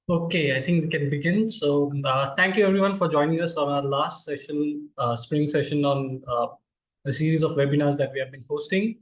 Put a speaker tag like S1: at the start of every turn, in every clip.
S1: Okay, I think we can begin. So, thank you everyone for joining us on our last session, spring session on a series of webinars that we have been hosting.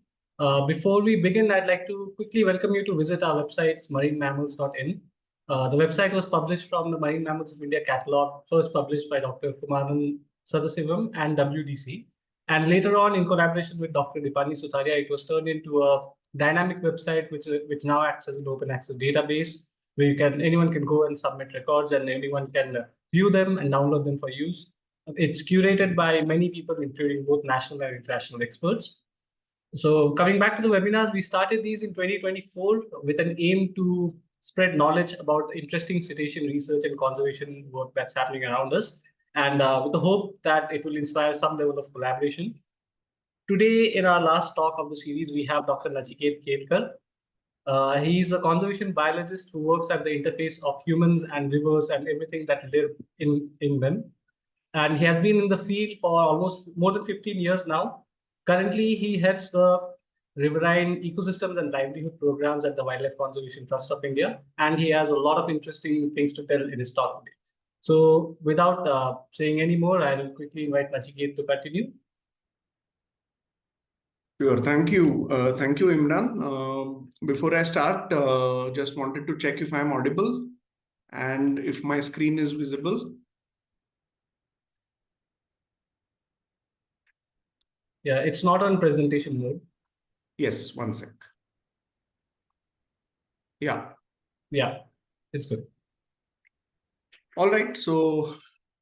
S1: Before we begin, I'd like to quickly welcome you to visit our websites, marinemammals.in. The website was published from the Marine Mammals of India catalog, first published by Dr. Kumaran Sadasivam and WDC. And later on, in collaboration with Dr. Dipani Sutaria, it was turned into a dynamic website, which now acts as an open access database where anyone can go and submit records and anyone can view them and download them for use. It's curated by many people, including both national and international experts. So coming back to the webinars, we started these in 2024 with an aim to spread knowledge about interesting cetacean research and conservation work that's happening around us, and with the hope that it will inspire some level of collaboration. Today, in our last talk of the series, we have Dr. Nachiket Kelkar. He's a conservation biologist who works at the interface of humans and rivers and everything that live in them. And he has been in the field for almost more than 15 years now. Currently, he heads the riverine ecosystems and livelihood programs at the Wildlife Conservation Trust of India. And he has a lot of interesting things to tell in his talk today. So without saying any more, I'll quickly invite Nachiket to continue.
S2: Sure. Thank you. Thank you, Imran. Before I start, just wanted to check if I'm audible and if my screen is visible.
S1: Yeah, it's not on presentation mode.
S2: Yes, one sec. Yeah.
S1: Yeah, it's good.
S2: All right. So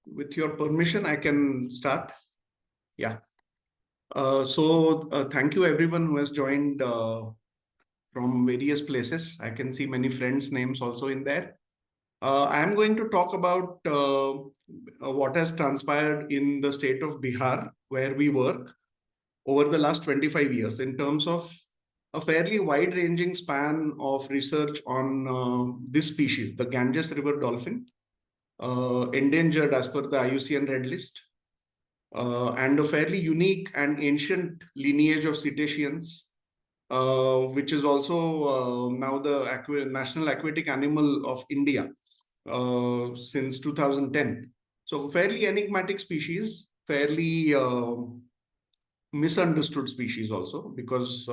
S2: with your permission, I can start. Yeah. Thank you everyone who has joined from various places. I can see many friends' names also in there. I'm going to talk about what has transpired in the state of Bihar, where we work over the last 25 years in terms of a fairly wide-ranging span of research on this species, the Ganges River Dolphin, endangered as per the IUCN Red List, and a fairly unique and ancient lineage of cetaceans, which is also now the national aquatic animal of India since 2010. So fairly enigmatic species, fairly misunderstood species also, because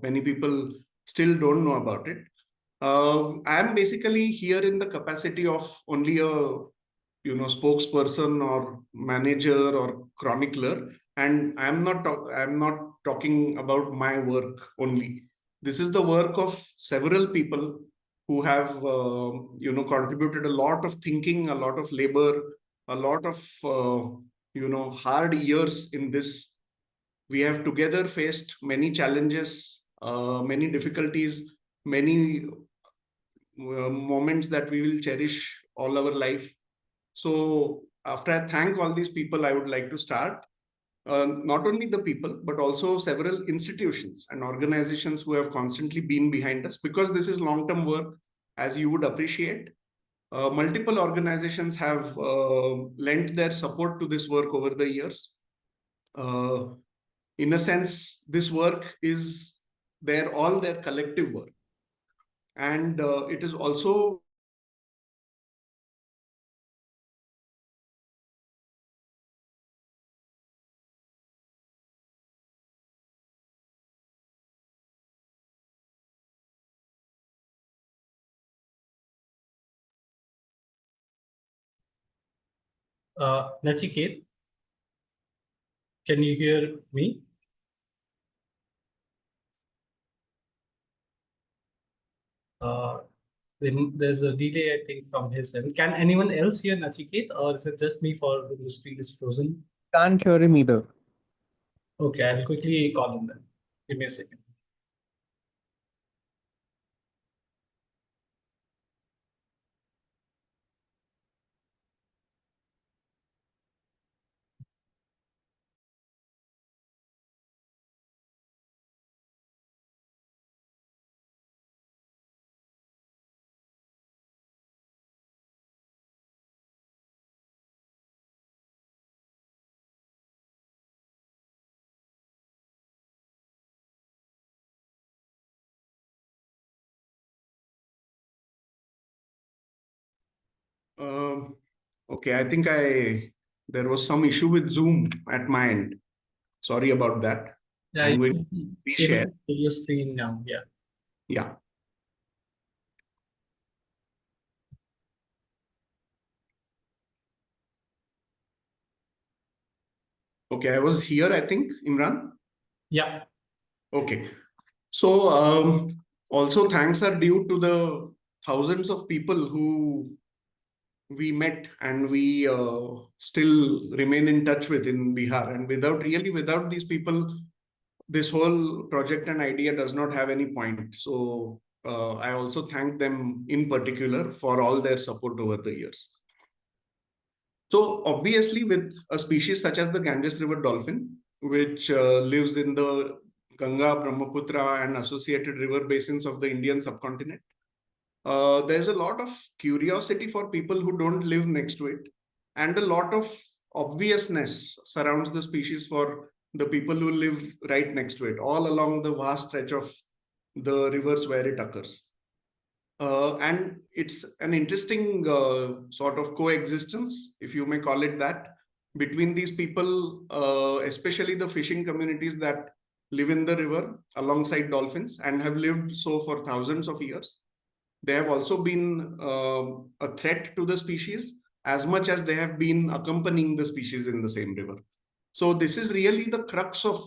S2: many people still don't know about it. I'm basically here in the capacity of only a spokesperson or manager or chronicler, and I'm not talking about my work only. This is the work of several people who have contributed a lot of thinking, a lot of labor, a lot of hard years in this. We have together faced many challenges, many difficulties, many moments that we will cherish all our life. So after I thank all these people, I would like to start not only the people, but also several institutions and organizations who have constantly been behind us, because this is long-term work, as you would appreciate. Multiple organizations have lent their support to this work over the years. In a sense, this work is all their collective work. And it is also
S1: Nachiket, can you hear me? There's a delay, I think, from his end. Can anyone else hear Nachiket, or is it just me for when the screen is frozen?
S3: Can't hear him either.
S1: Okay, I'll quickly call him then. Give me a second.
S2: Okay, I think there was some issue with Zoom at my end. Sorry about that.
S1: Yeah,
S2: I'm
S1: you
S2: going
S1: can
S2: to
S1: be able
S2: reshare.
S1: to see your screen now. Yeah.
S2: Yeah. Okay, I was here, I think, Imran.
S1: Yeah.
S2: Okay. So also thanks are due to the thousands of people who we met and we still remain in touch with in Bihar. And without these people, this whole project and idea does not have any point. So I also thank them in particular for all their support over the years. So obviously, with a species such as the Ganges River dolphin, which lives in the Ganga, Brahmaputra, and associated river basins of the Indian subcontinent, there's a lot of curiosity for people who don't live next to it, and a lot of obviousness surrounds the species for the people who live right next to it, all along the vast stretch of the rivers where it occurs. And it's an interesting sort of coexistence, if you may call it that, between these people, especially the fishing communities that live in the river alongside dolphins and have lived so for thousands of years. They have also been a threat to the species as much as they have been accompanying the species in the same river. So this is really the crux of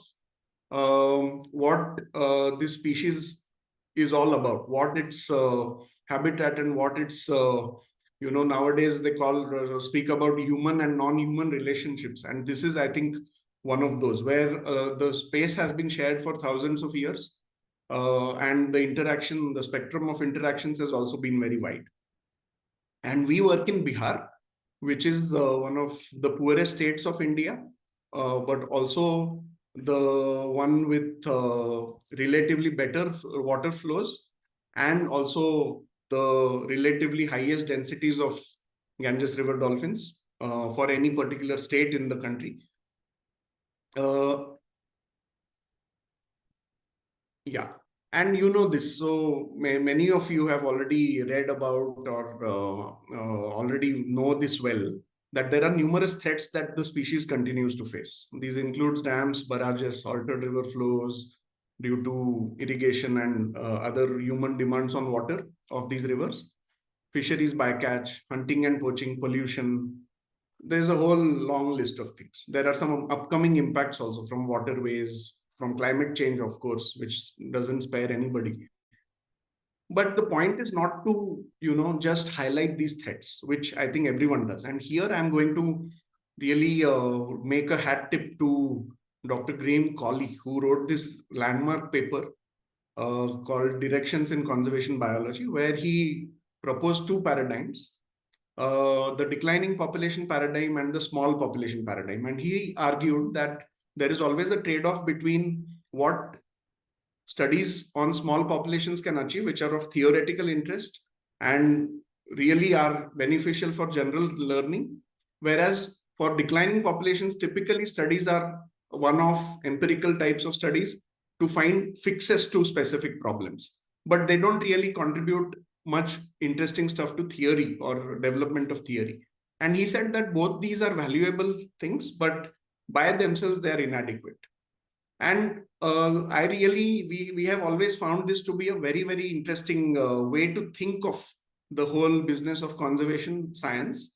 S2: what this species is all about, what its habitat and what its nowadays they speak about human and non-human relationships, and this is, I think, one of those where the space has been shared for thousands of years, and the spectrum of interactions has also been very wide. And we work in Bihar, which is one of the poorest states of India, but also the one with relatively better water flows, and also the relatively highest densities of Ganges River dolphins for any particular state in the country. Yeah, and you know this, so many of you have already read about or already know this well, that there are numerous threats that the species continues to face. These includes dams, barrages, altered river flows due to irrigation and other human demands on water of these rivers, fisheries bycatch, hunting and poaching, pollution. There's a whole long list of things. There are some upcoming impacts also from waterways, from climate change, of course, which doesn't spare anybody. But the point is not to, just highlight these threats, which I think everyone does. And here I'm going to really make a hat tip to Dr. Graham Colley, who wrote this landmark paper called Directions in Conservation Biology, where he proposed two paradigms, the declining population paradigm and the small population paradigm. And he argued that there is always a trade-off between what studies on small populations can achieve, which are of theoretical interest and really are beneficial for general learning. Whereas for declining populations, typically studies are one-off empirical types of studies to find fixes to specific problems, but they don't really contribute much interesting stuff to theory or development of theory. And he said that both these are valuable things, but by themselves, they are inadequate. And we have always found this to be a very, very interesting way to think of the whole business of conservation science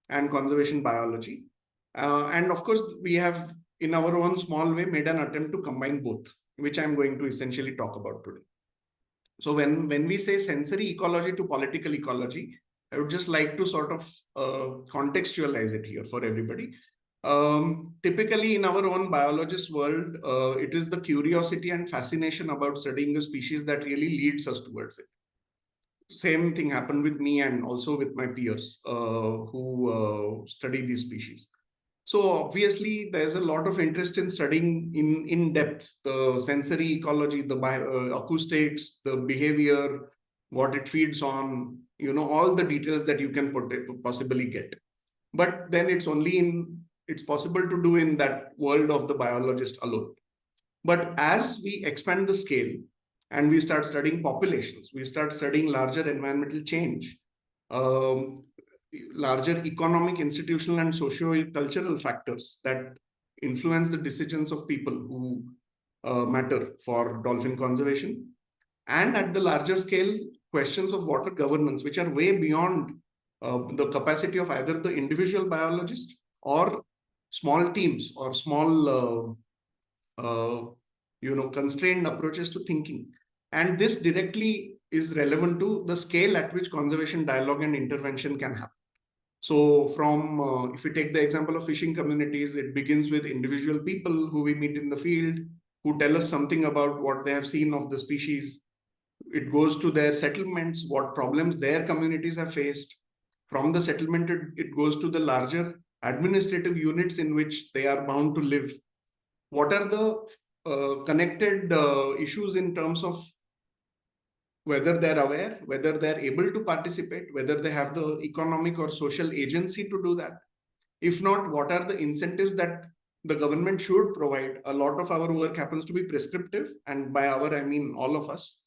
S2: and conservation biology. And of course, we have, in our own small way, made an attempt to combine both, which I'm going to essentially talk about today. So when we say sensory ecology to political ecology, I would just like to sort of contextualize it here for everybody. Typically in our own biologist world, it is the curiosity and fascination about studying a species that really leads us towards it. Same thing happened with me and also with my peers who study these species. So obviously, there's a lot of interest in studying in depth the sensory ecology, the acoustics, the behavior, what it feeds on, all the details that you can possibly get. But then it's possible to do in that world of the biologist alone. But as we expand the scale and we start studying populations, we start studying larger environmental change, larger economic, institutional, and socio-cultural factors that influence the decisions of people who matter for dolphin conservation. And at the larger scale, questions of water governance, which are way beyond the capacity of either the individual biologist or small teams or small constrained approaches to thinking. And this directly is relevant to the scale at which conservation dialogue and intervention can happen. So from, if we take the example of fishing communities, it begins with individual people who we meet in the field, who tell us something about what they have seen of the species. It goes to their settlements, what problems their communities have faced. From the settlement, it goes to the larger administrative units in which they are bound to live. What are the connected issues in terms of whether they're aware, whether they're able to participate, whether they have the economic or social agency to do that? If not, what are the incentives that the government should provide? A lot of our work happens to be prescriptive, and by our, I mean all of us.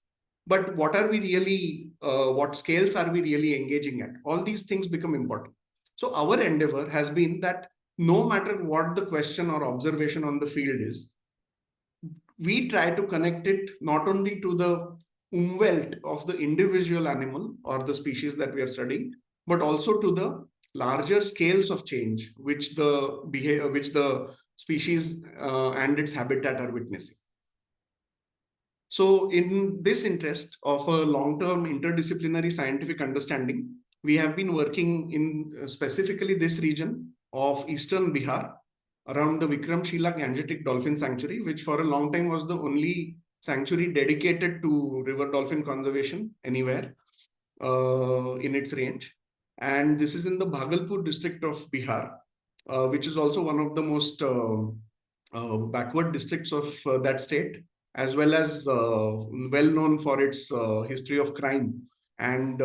S2: But what are we really, what scales are we really engaging at? All these things become important. So our endeavor has been that no matter what the question or observation on the field is, we try to connect it not only to the umwelt of the individual animal or the species that we are studying, but also to the larger scales of change which the behavior, which the species and its habitat are witnessing. So in this interest of a long-term interdisciplinary scientific understanding, we have been working in specifically this region of Eastern Bihar around the Vikramshila Gangetic Dolphin Sanctuary, which for a long time was the only sanctuary dedicated to river dolphin conservation anywhere in its range. And this is in the Bhagalpur district of Bihar, which is also one of the most backward districts of that state, as well as well known for its history of crime and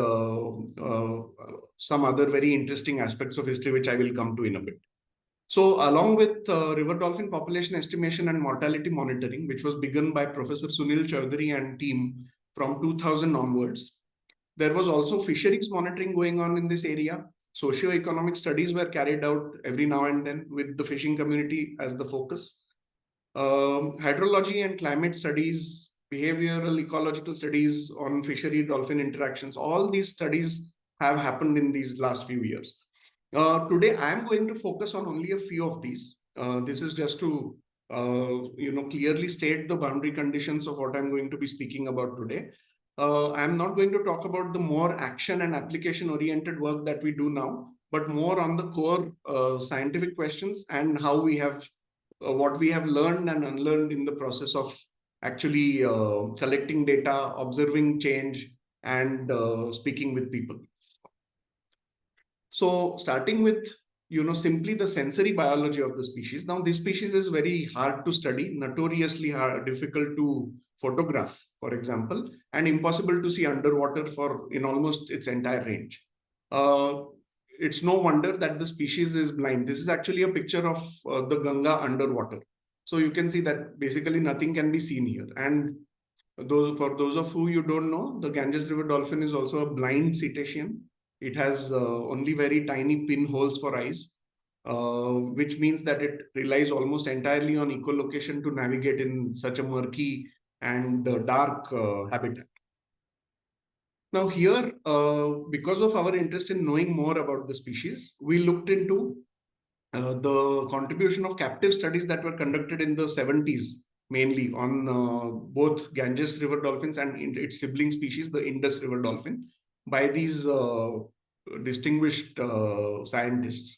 S2: some other very interesting aspects of history, which I will come to in a bit. So along with river dolphin population estimation and mortality monitoring, which was begun by Professor Sunil Chaudhary and team from 2000 onwards, there was also fisheries monitoring going on in this area. Socio-economic studies were carried out every now and then with the fishing community as the focus. Hydrology and climate studies, behavioral ecological studies on fishery dolphin interactions, all these studies have happened in these last few years. Today, I am going to focus on only a few of these. This is just to clearly state the boundary conditions of what I'm going to be speaking about today. I'm not going to talk about the more action and application oriented work that we do now, but more on the core scientific questions and how we have what we have learned and unlearned in the process of actually collecting data, observing change, and speaking with people. So starting with, simply the sensory biology of the species. Now, this species is very hard to study, notoriously difficult to photograph, for example, and impossible to see underwater in almost its entire range. It's no wonder that the species is blind. This is actually a picture of the Ganga underwater. So you can see that basically nothing can be seen here. And for those of you don't know, the Ganges River Dolphin is also a blind cetacean. It has only very tiny pinholes for eyes, which means that it relies almost entirely on echolocation to navigate in such a murky and dark habitat. Now here, because of our interest in knowing more about the species, we looked into the contribution of captive studies that were conducted in the 70s, mainly on both Ganges River dolphins and its sibling species, the Indus River dolphin, by these distinguished scientists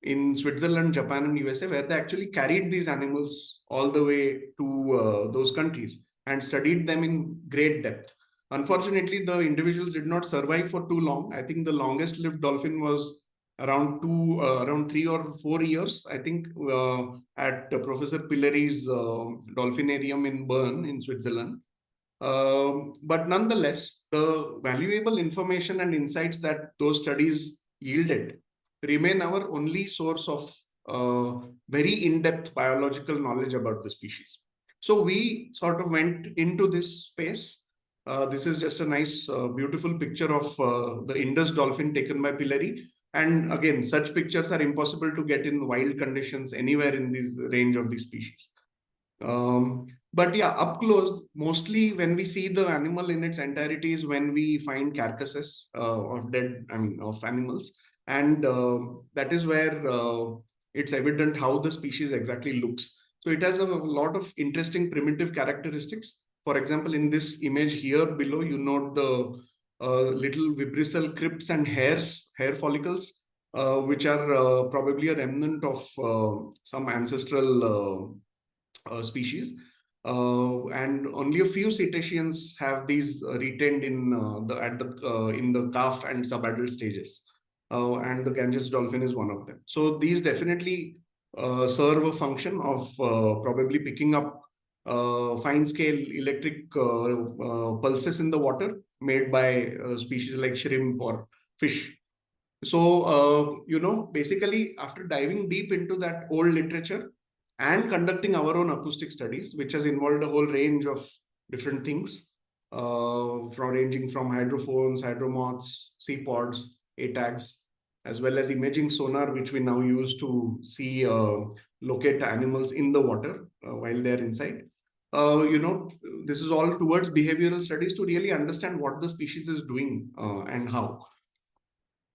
S2: in Switzerland, Japan, and USA, where they actually carried these animals all the way to those countries and studied them in great depth. Unfortunately, the individuals did not survive for too long. I think the longest lived dolphin was around 3 or 4 years, I think, at Professor Pilleri's dolphinarium in Bern in Switzerland. But nonetheless, the valuable information and insights that those studies yielded remain our only source of very in-depth biological knowledge about the species. So we sort of went into this space. This is just a nice, beautiful picture of the Indus dolphin taken by Pilleri. And again, such pictures are impossible to get in wild conditions anywhere in this range of these species. But yeah, up close, mostly when we see the animal in its entirety is when we find carcasses of animals. And that is where it's evident how the species exactly looks. So it has a lot of interesting primitive characteristics. For example, in this image here below, you note the little vibrisal crypts and hair follicles, which are probably a remnant of some ancestral species. And only a few cetaceans have these retained in the calf and subadult stages. And the Ganges dolphin is one of them. So these definitely serve a function of probably picking up fine scale electric pulses in the water made by species like shrimp or fish. So, basically, after diving deep into that old literature and conducting our own acoustic studies, which has involved a whole range of different things, ranging from hydrophones, hydromoths, sea pods, ATAGs, as well as imaging sonar, which we now use to see, locate animals in the water while they're inside. This is all towards behavioral studies to really understand what the species is doing and how.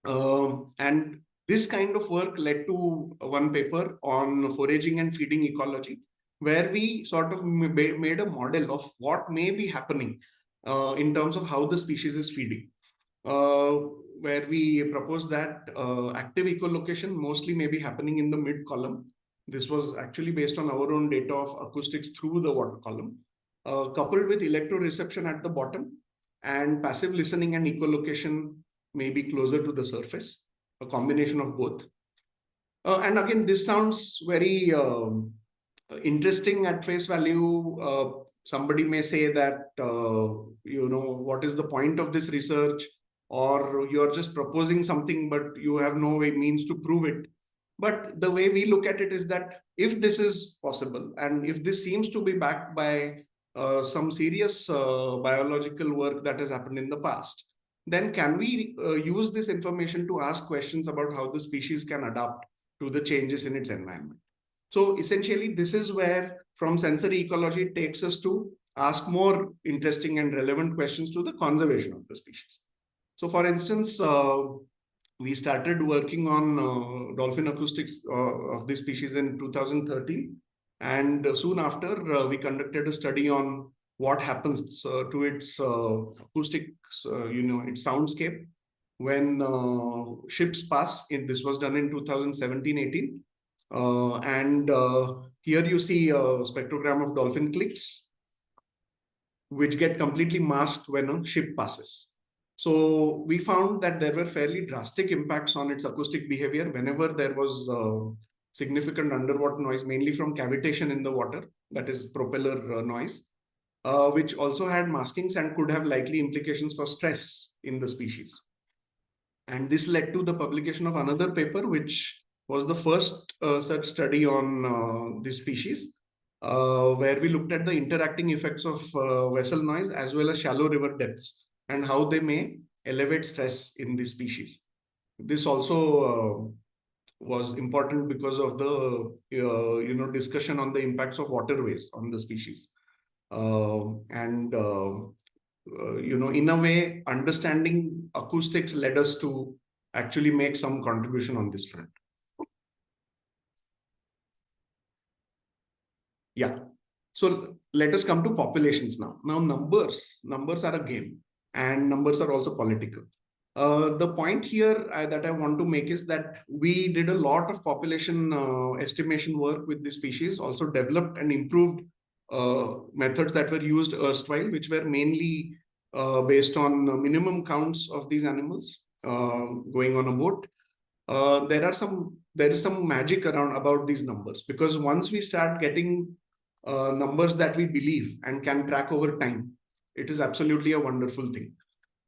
S2: And this kind of work led to one paper on foraging and feeding ecology, where we sort of made a model of what may be happening in terms of how the species is feeding. Where we propose that active echolocation mostly may be happening in the mid column. This was actually based on our own data of acoustics through the water column, coupled with electroreception at the bottom and passive listening and echolocation maybe closer to the surface, a combination of both. And again, this sounds very interesting at face value. Somebody may say that, what is the point of this research? Or you're just proposing something, but you have no means to prove it. But the way we look at it is that if this is possible, and if this seems to be backed by some serious biological work that has happened in the past, then can we use this information to ask questions about how the species can adapt to the changes in its environment? So essentially, this is where from sensory ecology it takes us to ask more interesting and relevant questions to the conservation of the species. So for instance, we started working on dolphin acoustics of this species in 2013. And soon after, we conducted a study on what happens to its acoustics, its soundscape when ships pass. This was done in 2017-18. And here you see a spectrogram of dolphin clicks, which get completely masked when a ship passes. So we found that there were fairly drastic impacts on its acoustic behavior whenever there was significant underwater noise, mainly from cavitation in the water, that is propeller noise, which also had maskings and could have likely implications for stress in the species. And this led to the publication of another paper, which was the first such study on this species, where we looked at the interacting effects of vessel noise as well as shallow river depths and how they may elevate stress in this species. This also was important because of the discussion on the impacts of waterways on the species. In a way, understanding acoustics led us to actually make some contribution on this front. Yeah. So let us come to populations now. Now, numbers are a game, and numbers are also political. The point here that I want to make is that we did a lot of population estimation work with the species, also developed and improved methods that were used erstwhile, which were mainly based on minimum counts of these animals going on a boat. There is some magic about these numbers, because once we start getting numbers that we believe and can track over time, it is absolutely a wonderful thing.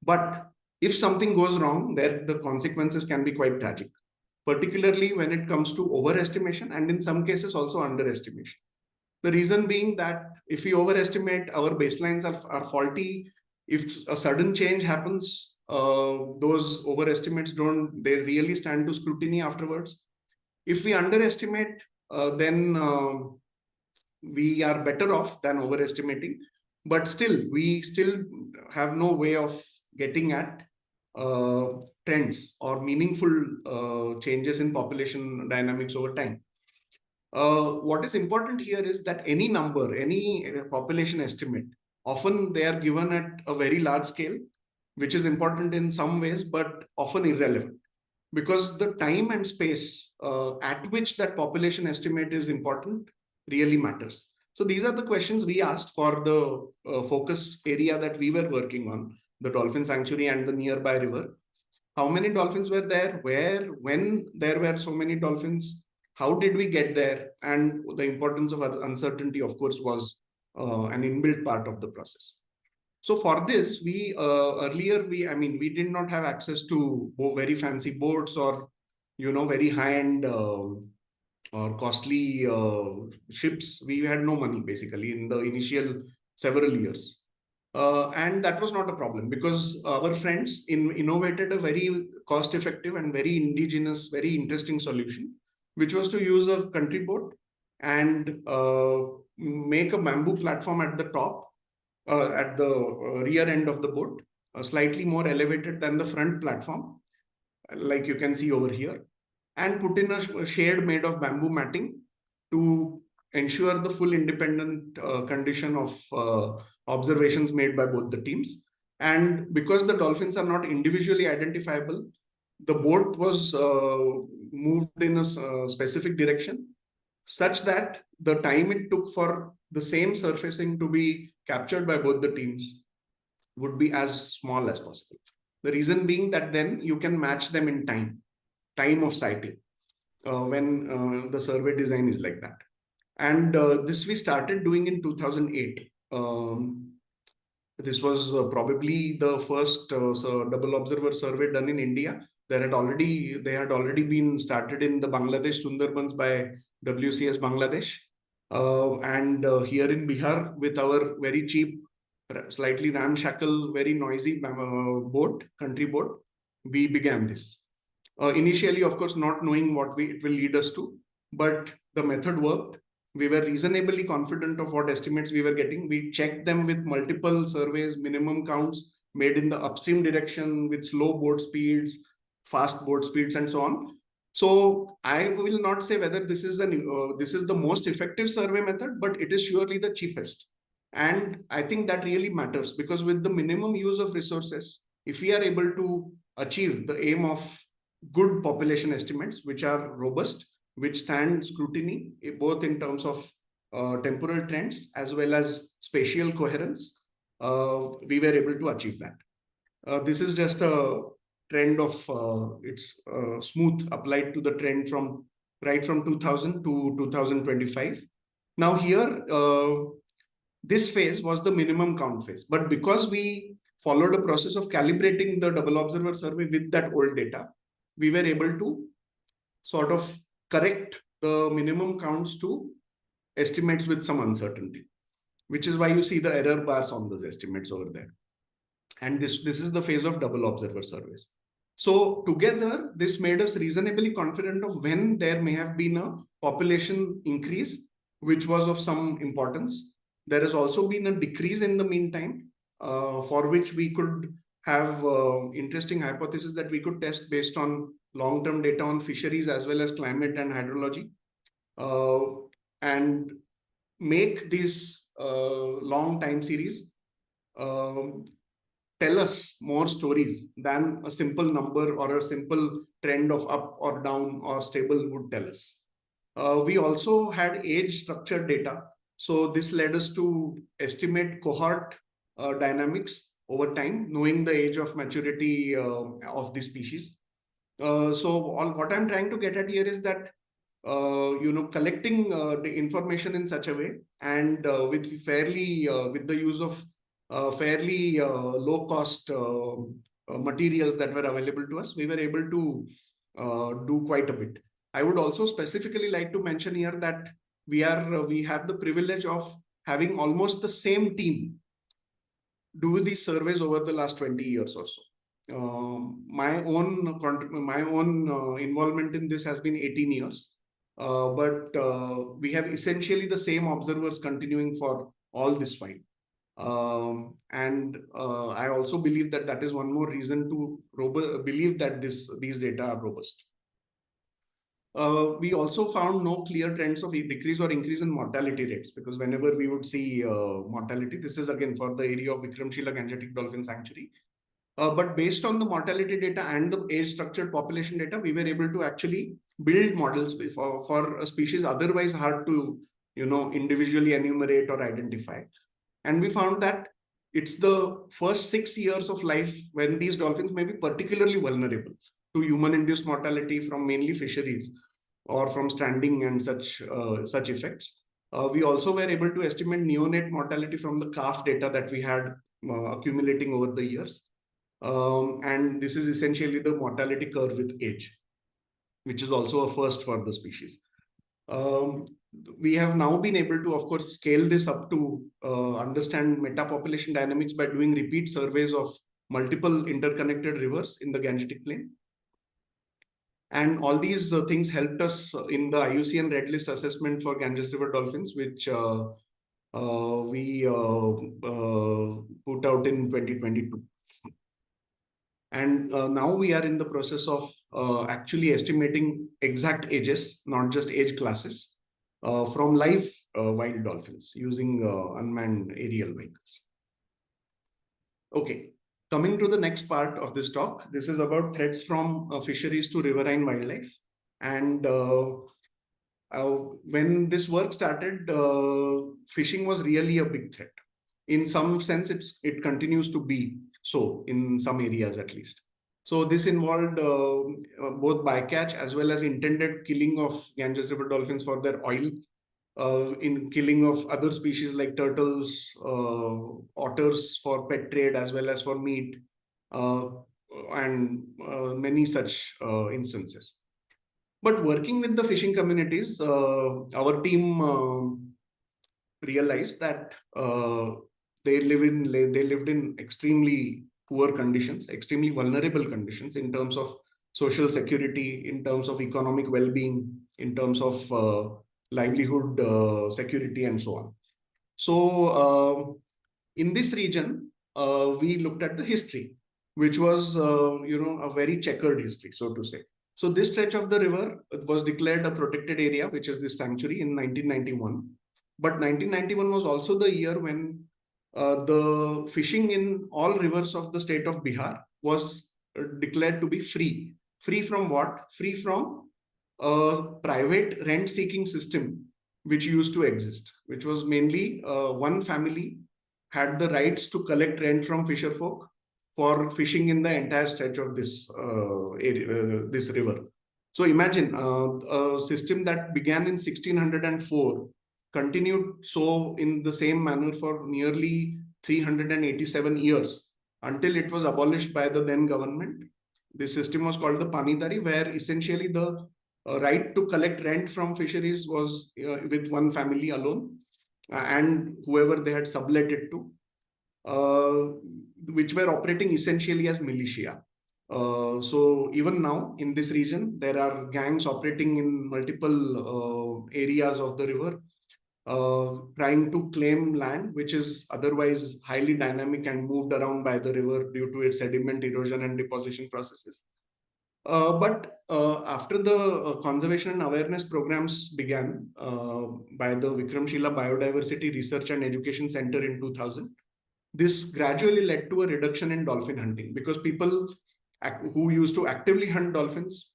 S2: But if something goes wrong, the consequences can be quite tragic, particularly when it comes to overestimation and in some cases also underestimation. The reason being that if we overestimate, our baselines are faulty. If a sudden change happens, those overestimates they really stand to scrutiny afterwards. If we underestimate, then we are better off than overestimating, but still we still have no way of getting at trends or meaningful changes in population dynamics over time. What is important here is that any number, any population estimate, often they are given at a very large scale, which is important in some ways, but often irrelevant, because the time and space at which that population estimate is important really matters. So these are the questions we asked for the focus area that we were working on, the dolphin sanctuary and the nearby river. How many dolphins were there? Where, when there were so many dolphins? How did we get there? And the importance of uncertainty, of course, was an inbuilt part of the process. So for this, we earlier we did not have access to very fancy boats or very high-end or costly ships. We had no money basically in the initial several years. And that was not a problem because our friends innovated a very cost-effective and very indigenous, very interesting solution, which was to use a country boat and make a bamboo platform at the top, at the rear end of the boat, slightly more elevated than the front platform, like you can see over here, and put in a shade made of bamboo matting to ensure the full independent condition of observations made by both the teams. And because the dolphins are not individually identifiable, the boat was moved in a specific direction such that the time it took for the same surfacing to be captured by both the teams would be as small as possible. The reason being that then you can match them in time of sighting, when the survey design is like that. And this we started doing in 2008. This was probably the first double observer survey done in India. They had already been started in the Bangladesh Sundarbans by WCS Bangladesh. And here in Bihar, with our very cheap, slightly ramshackle, very noisy country boat, we began this. Initially, of course, not knowing what it will lead us to, but the method worked. We were reasonably confident of what estimates we were getting. We checked them with multiple surveys, minimum counts made in the upstream direction with slow boat speeds, fast boat speeds, and so on. So I will not say whether this is the most effective survey method, but it is surely the cheapest. And I think that really matters because with the minimum use of resources, if we are able to achieve the aim of good population estimates, which are robust, which stand scrutiny, both in terms of temporal trends as well as spatial coherence, we were able to achieve that. This is just a trend of it's smooth applied to the trend from right from 2000 to 2025. Now here, this phase was the minimum count phase, but because we followed a process of calibrating the double observer survey with that old data, we were able to sort of correct the minimum counts to estimates with some uncertainty, which is why you see the error bars on those estimates over there. And this is the phase of double observer surveys. So together, this made us reasonably confident of when there may have been a population increase, which was of some importance. There has also been a decrease in the meantime, for which we could have interesting hypotheses that we could test based on long-term data on fisheries as well as climate and hydrology, and make these long time series tell us more stories than a simple number or a simple trend of up or down or stable would tell us. We also had age structured data. So this led us to estimate cohort dynamics over time, knowing the age of maturity of the species. So what I'm trying to get at here is that collecting the information in such a way and with the use of fairly low cost materials that were available to us, we were able to do quite a bit. I would also specifically like to mention here that we have the privilege of having almost the same team do these surveys over the last 20 years or so. my own involvement in this has been 18 years. But we have essentially the same observers continuing for all this while. And I also believe that that is one more reason to believe that these data are robust. We also found no clear trends of decrease or increase in mortality rates, because whenever we would see mortality, this is again for the area of Vikramshila Gangetic Dolphin Sanctuary. But based on the mortality data and the age structured population data, we were able to actually build models for a species otherwise hard to individually enumerate or identify. And we found that it's the first 6 years of life when these dolphins may be particularly vulnerable to human-induced mortality from mainly fisheries or from stranding and such effects. We also were able to estimate neonate mortality from the calf data that we had accumulating over the years. And this is essentially the mortality curve with age, which is also a first for the species. We have now been able to, of course, scale this up to understand metapopulation dynamics by doing repeat surveys of multiple interconnected rivers in the Gangetic Plain. And all these things helped us in the IUCN Red List assessment for Ganges River Dolphins, which we put out in 2022. And now we are in the process of actually estimating exact ages, not just age classes, from live wild dolphins using unmanned aerial vehicles. Okay, coming to the next part of this talk, this is about threats from fisheries to riverine wildlife. And when this work started, fishing was really a big threat. In some sense, it continues to be so in some areas at least. So this involved both bycatch as well as intended killing of Ganges River dolphins for their oil, in killing of other species like turtles, otters for pet trade as well as for meat, and many such instances. But working with the fishing communities, our team realized that they lived in extremely poor conditions, extremely vulnerable conditions in terms of social security, in terms of economic well-being, in terms of livelihood security, and so on. So in this region, we looked at the history, which was a very checkered history, so to say. So this stretch of the river was declared a protected area, which is this sanctuary, in 1991. But 1991 was also the year when the fishing in all rivers of the state of Bihar was declared to be free. Free from what? Free from a private rent-seeking system which used to exist, which was mainly one family had the rights to collect rent from fisherfolk for fishing in the entire stretch of this this river. So imagine a system that began in 1604 continued so in the same manner for nearly 387 years until it was abolished by the then government. This system was called the Panidari, where essentially the right to collect rent from fisheries was with one family alone and whoever they had sublet it to, which were operating essentially as militia. So even now in this region, there are gangs operating in multiple areas of the river, trying to claim land which is otherwise highly dynamic and moved around by the river due to its sediment erosion and deposition processes. But after the conservation and awareness programs began by the Vikramshila Biodiversity Research and Education Center in 2000, this gradually led to a reduction in dolphin hunting, because people who used to actively hunt dolphins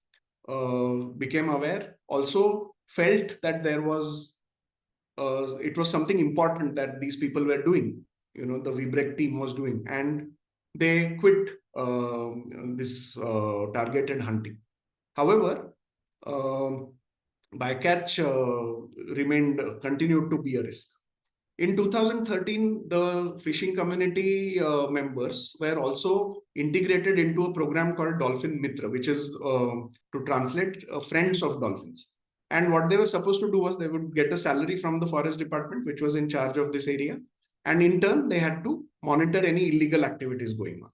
S2: became aware, also felt that there was it was something important that these people were doing, the VBREC team was doing, and they quit this targeted hunting. However, bycatch continued to be a risk. In 2013, the fishing community members were also integrated into a program called Dolphin Mitra, which is to translate Friends of Dolphins. And what they were supposed to do was they would get a salary from the forest department, which was in charge of this area. And in turn, they had to monitor any illegal activities going on.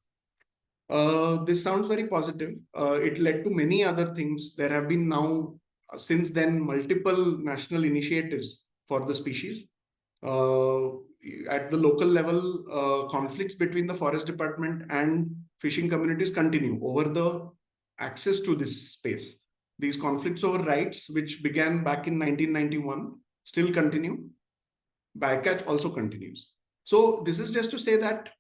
S2: This sounds very positive. It led to many other things. There have been now, since then, multiple national initiatives for the species. At the local level, conflicts between the forest department and fishing communities continue over the access to this space. These conflicts over rights, which began back in 1991, still continue. Bycatch also continues. So this is just to say that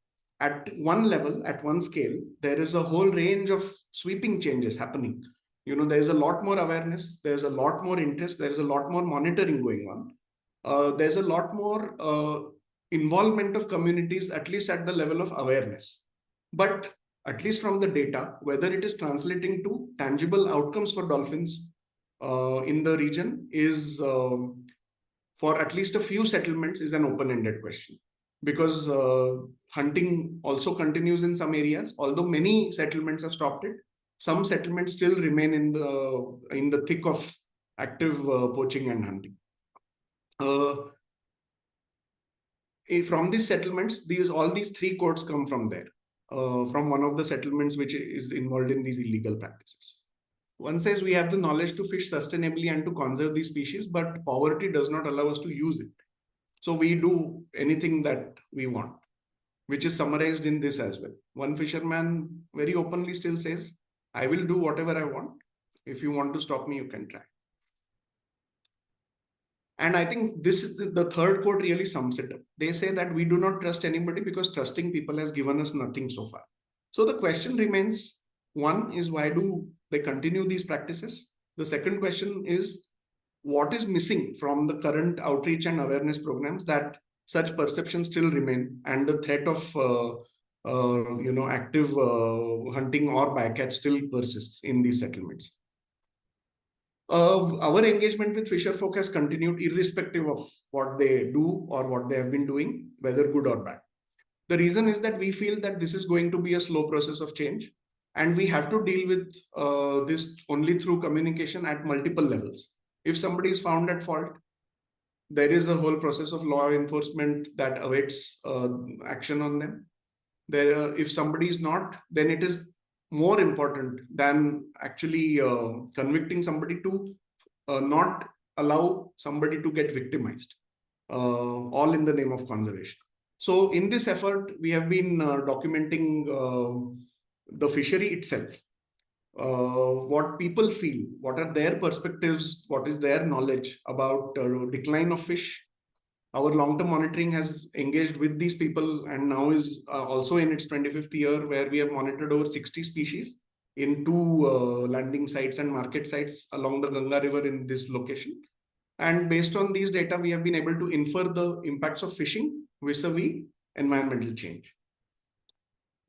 S2: at one level, at one scale, there is a whole range of sweeping changes happening. There's a lot more awareness, there's a lot more interest, there's a lot more monitoring going on. There's a lot more involvement of communities, at least at the level of awareness. But at least from the data, whether it is translating to tangible outcomes for dolphins in the region is, for at least a few settlements, is an open-ended question. Because hunting also continues in some areas, although many settlements have stopped it. Some settlements still remain in the thick of active poaching and hunting. From these settlements, all these three codes come from there, from one of the settlements which is involved in these illegal practices. One says we have the knowledge to fish sustainably and to conserve these species, but poverty does not allow us to use it. So we do anything that we want, which is summarized in this as well. One fisherman very openly still says, I will do whatever I want. If you want to stop me, you can try. And I think this is the third quote really sums it up. They say that we do not trust anybody because trusting people has given us nothing so far. So the question remains, one is, why do they continue these practices? The second question is, what is missing from the current outreach and awareness programs that such perceptions still remain and the threat of active hunting or bycatch still persists in these settlements? Our engagement with fisherfolk has continued irrespective of what they do or what they have been doing, whether good or bad. The reason is that we feel that this is going to be a slow process of change, and we have to deal with this only through communication at multiple levels. If somebody is found at fault, there is a whole process of law enforcement that awaits action on them. If somebody is not, then it is more important than actually convicting somebody to not allow somebody to get victimized, all in the name of conservation. So in this effort, we have been documenting the fishery itself, what people feel, what are their perspectives, what is their knowledge about decline of fish. Our long-term monitoring has engaged with these people and now is also in its 25th year, where we have monitored over 60 species in 2 landing sites and market sites along the Ganga River in this location. And based on these data, we have been able to infer the impacts of fishing vis-a-vis environmental change.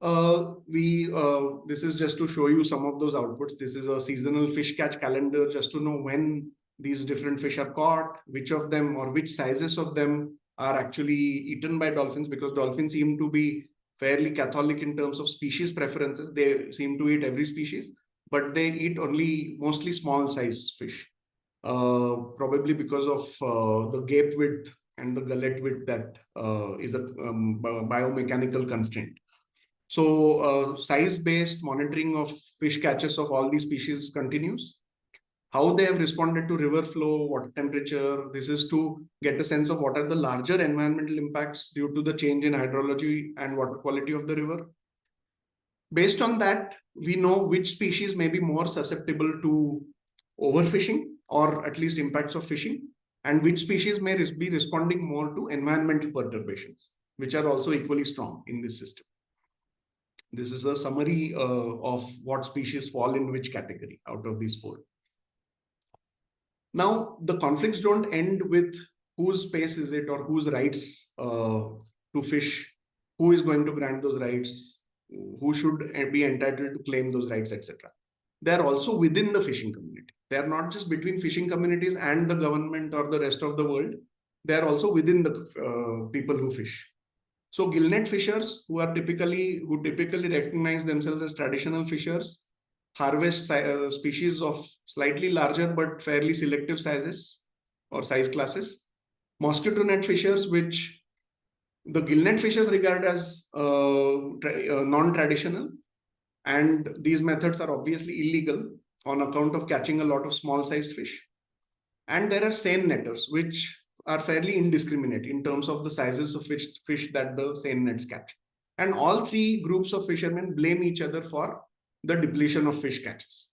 S2: This is just to show you some of those outputs. This is a seasonal fish catch calendar, just to know when these different fish are caught, which of them or which sizes of them are actually eaten by dolphins, because dolphins seem to be fairly catholic in terms of species preferences. They seem to eat every species, but they eat only mostly small size fish, probably because of the gape width and the gullet width that is a biomechanical constraint. So size-based monitoring of fish catches of all these species continues. How they have responded to river flow, water temperature. This is to get a sense of what are the larger environmental impacts due to the change in hydrology and water quality of the river. Based on that, we know which species may be more susceptible to overfishing or at least impacts of fishing, and which species may be responding more to environmental perturbations, which are also equally strong in this system. This is a summary of what species fall in which category out of these 4. Now, the conflicts don't end with whose space is it or whose rights to fish, who is going to grant those rights, who should be entitled to claim those rights, etc. They are also within the fishing community. They are not just between fishing communities and the government or the rest of the world. They are also within the people who fish. So gillnet fishers who typically recognize themselves as traditional fishers harvest species of slightly larger but fairly selective sizes or size classes. Mosquito net fishers, which the gillnet fishers regard as non-traditional, And these methods are obviously illegal on account of catching a lot of small-sized fish. And there are seine netters, which are fairly indiscriminate in terms of the sizes of fish that the seine nets catch. And all three groups of fishermen blame each other for the depletion of fish catches.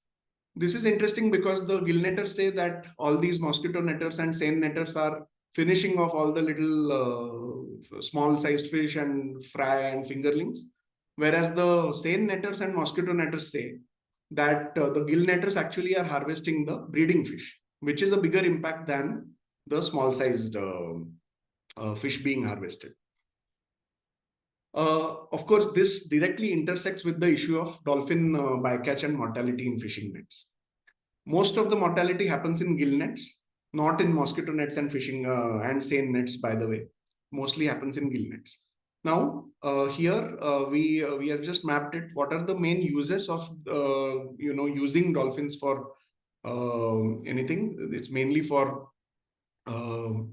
S2: This is interesting because the gill netters say that all these mosquito netters and seine netters are finishing off all the little small-sized fish and fry and fingerlings. Whereas the seine netters and mosquito netters say that the gill netters actually are harvesting the breeding fish, which is a bigger impact than the small-sized fish being harvested. Of course, this directly intersects with the issue of dolphin bycatch and mortality in fishing nets. Most of the mortality happens in gill nets, not in mosquito nets and fishing and seine nets, by the way. Mostly happens in gill nets. Now, here we have just mapped it. What are the main uses of using dolphins for anything? It's mainly for to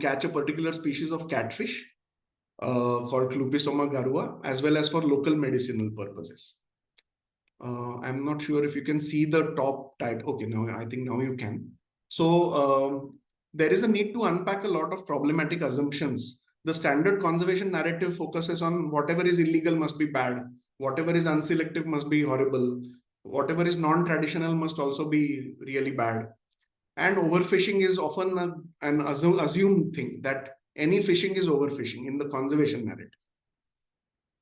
S2: catch a particular species of catfish called Clupisoma garua, as well as for local medicinal purposes. I'm not sure if you can see the top title. Okay, now I think now you can. So there is a need to unpack a lot of problematic assumptions. The standard conservation narrative focuses on whatever is illegal must be bad, whatever is unselective must be horrible, whatever is non-traditional must also be really bad. And overfishing is often an assumed thing, that any fishing is overfishing in the conservation narrative.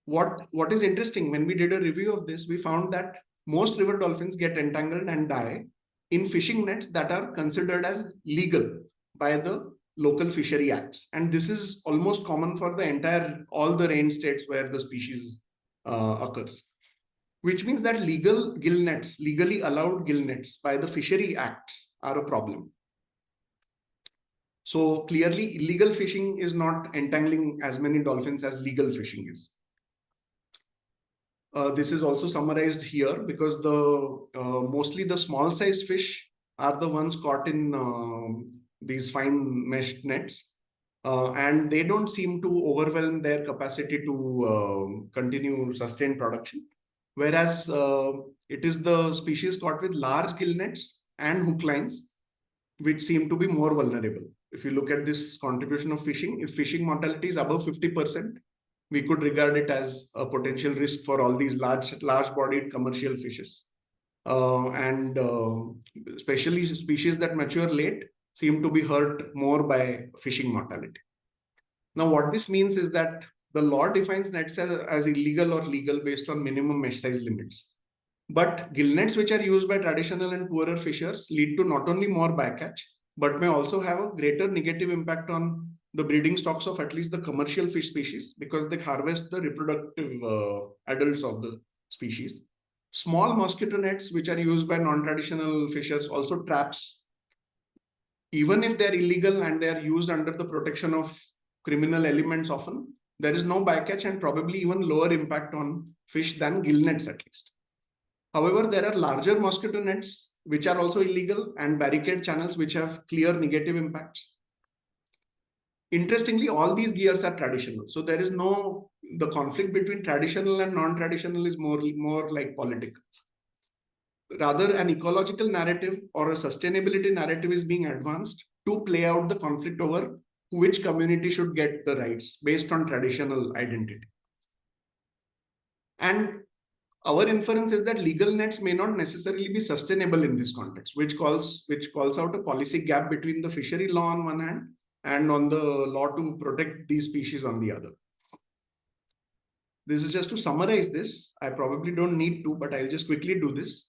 S2: What is interesting, when we did a review of this, we found that most river dolphins get entangled and die in fishing nets that are considered as legal by the local fishery acts. And this is almost common for the all the range states where the species occurs. Which means that legal gill nets, legally allowed gill nets by the fishery acts are a problem. So clearly illegal fishing is not entangling as many dolphins as legal fishing is. This is also summarized here because mostly the small size fish are the ones caught in these fine meshed nets, and they don't seem to overwhelm their capacity to continue sustained production. Whereas it is the species caught with large gill nets and hook lines which seem to be more vulnerable. If you look at this contribution of fishing, if fishing mortality is above 50%, we could regard it as a potential risk for all these large-bodied commercial fishes. Especially species that mature late seem to be hurt more by fishing mortality. Now, what this means is that the law defines nets as illegal or legal based on minimum mesh size limits. But gill nets which are used by traditional and poorer fishers lead to not only more bycatch, but may also have a greater negative impact on the breeding stocks of at least the commercial fish species, because they harvest the reproductive adults of the species. Small mosquito nets which are used by non-traditional fishers also traps, even if they're illegal and they are used under the protection of criminal elements often, there is no bycatch and probably even lower impact on fish than gill nets at least. However, there are larger mosquito nets which are also illegal and barricade channels which have clear negative impacts. Interestingly, all these gears are traditional. So there is the conflict between traditional and non-traditional is more like political. Rather, an ecological narrative or a sustainability narrative is being advanced to play out the conflict over which community should get the rights based on traditional identity. And our inference is that legal nets may not necessarily be sustainable in this context, which calls out a policy gap between the fishery law on one hand and on the law to protect these species on the other. This is just to summarize this. I probably don't need to, but I'll just quickly do this.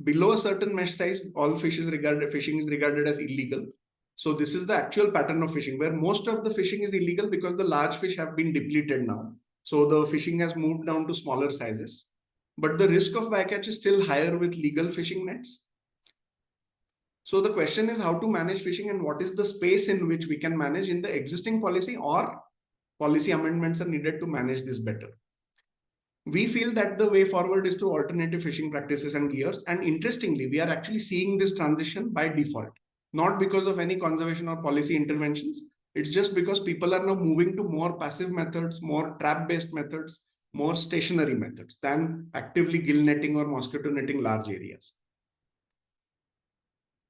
S2: Below a certain mesh size, all fishing is regarded as illegal. So this is the actual pattern of fishing, where most of the fishing is illegal because the large fish have been depleted now. So the fishing has moved down to smaller sizes. But the risk of bycatch is still higher with legal fishing nets. So the question is how to manage fishing and what is the space in which we can manage in the existing policy, or policy amendments are needed to manage this better. We feel that the way forward is through alternative fishing practices and gears. And interestingly, we are actually seeing this transition by default, not because of any conservation or policy interventions. It's just because people are now moving to more passive methods, more trap-based methods, more stationary methods than actively gill netting or mosquito netting large areas.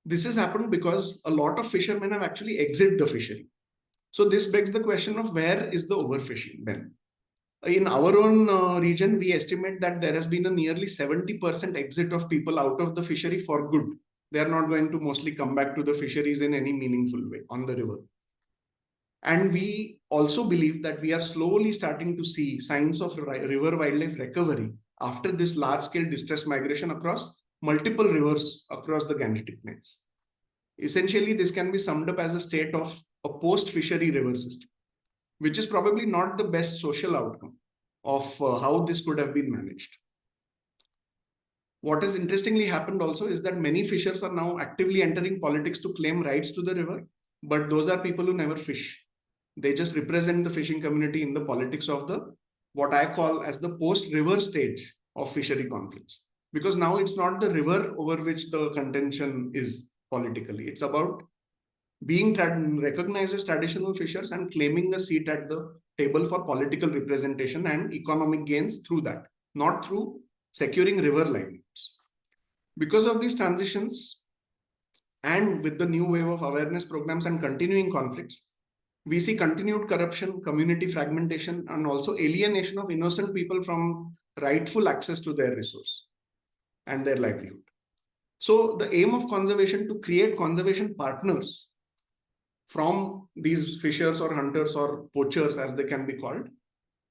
S2: This has happened because a lot of fishermen have actually exited the fishery. So this begs the question of where is the overfishing then? In our own region, we estimate that there has been a nearly 70% exit of people out of the fishery for good. They are not going to mostly come back to the fisheries in any meaningful way on the river. And we also believe that we are slowly starting to see signs of river wildlife recovery after this large-scale distress migration across multiple rivers across the Gangetic Plains. Essentially, this can be summed up as a state of a post-fishery river system, which is probably not the best social outcome of how this could have been managed. What has interestingly happened also is that many fishers are now actively entering politics to claim rights to the river, but those are people who never fish. They just represent the fishing community in the politics of the, what I call as the post-river stage of fishery conflicts. Because now it's not the river over which the contention is politically. It's about being recognized as traditional fishers and claiming a seat at the table for political representation and economic gains through that, not through securing river livelihoods. Because of these transitions and with the new wave of awareness programs and continuing conflicts, we see continued corruption, community fragmentation, and also alienation of innocent people from rightful access to their resource and their livelihood. So the aim of conservation to create conservation partners from these fishers or hunters or poachers, as they can be called,